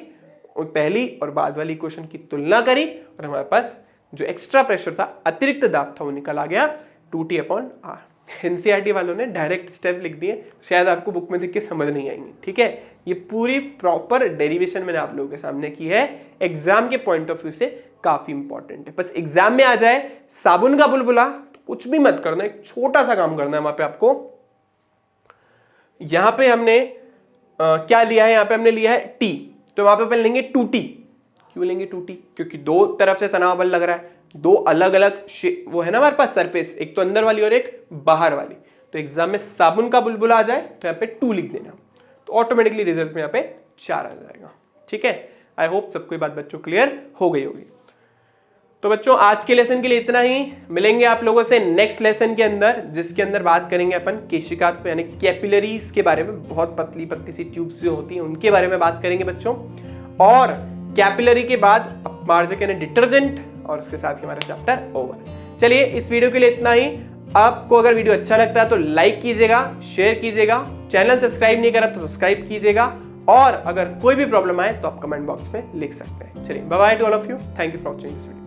पहली और बाद वाली इक्वेशन की तुलना करी, और हमारे पास जो एक्स्ट्रा प्रेशर था, अतिरिक्त दाब था, वो निकल आ गया 2T अपॉन R। एनसीईआरटी वालों ने डायरेक्ट स्टेप लिख दिए, शायद आपको बुक में देख के समझ नहीं आएंगे, ठीक है। ये पूरी प्रॉपर डेरिवेशन मैंने आप लोगों के सामने की है, एग्जाम के पॉइंट ऑफ व्यू से काफी इंपॉर्टेंट है। बस एग्जाम में आ जाए साबुन का बुलबुला, तो कुछ भी मत करना, एक छोटा सा काम करना है वहां पे आपको। यहां पे हमने क्या लिया है, यहां पे हमने लिया है T, तो वहां पे अपन लेंगे 2T। क्यों लेंगे 2T, क्योंकि 2 तरफ से तनाव बल लग रहा है, 2 अलग अलग वो है ना हमारे पास सरफेस, एक तो अंदर वाली और एक बाहर वाली। तो एग्जाम में साबुन का बुलबुला आ जाए तो यहाँ पे 2 लिख देना, तो ऑटोमेटिकली रिजल्ट में यहाँ पे 4 आ जाएगा, ठीक है। आई होप सबको ये बात बच्चों क्लियर हो गई होगी। तो बच्चों आज के लेसन के लिए इतना ही, मिलेंगे आप लोगों से नेक्स्ट लेसन के अंदर, जिसके अंदर बात करेंगे अपन केशिकात्व यानी कैपिलरीज के बारे में। बहुत पतली पतली सी ट्यूब्स जो होती हैं उनके बारे में बात करेंगे बच्चों। और कैपिलरी के बाद अपमार्जक यानी डिटर्जेंट, और उसके साथ ही हमारा चैप्टर ओवर। चलिए इस वीडियो के लिए इतना ही। आपको अगर वीडियो अच्छा लगता है तो लाइक कीजिएगा, शेयर कीजिएगा, चैनल सब्सक्राइब नहीं करा तो सब्सक्राइब कीजिएगा, और अगर कोई भी प्रॉब्लम आए तो आप कमेंट बॉक्स में लिख सकते हैं। चलिए bye bye to all of you, thank you for watching this video.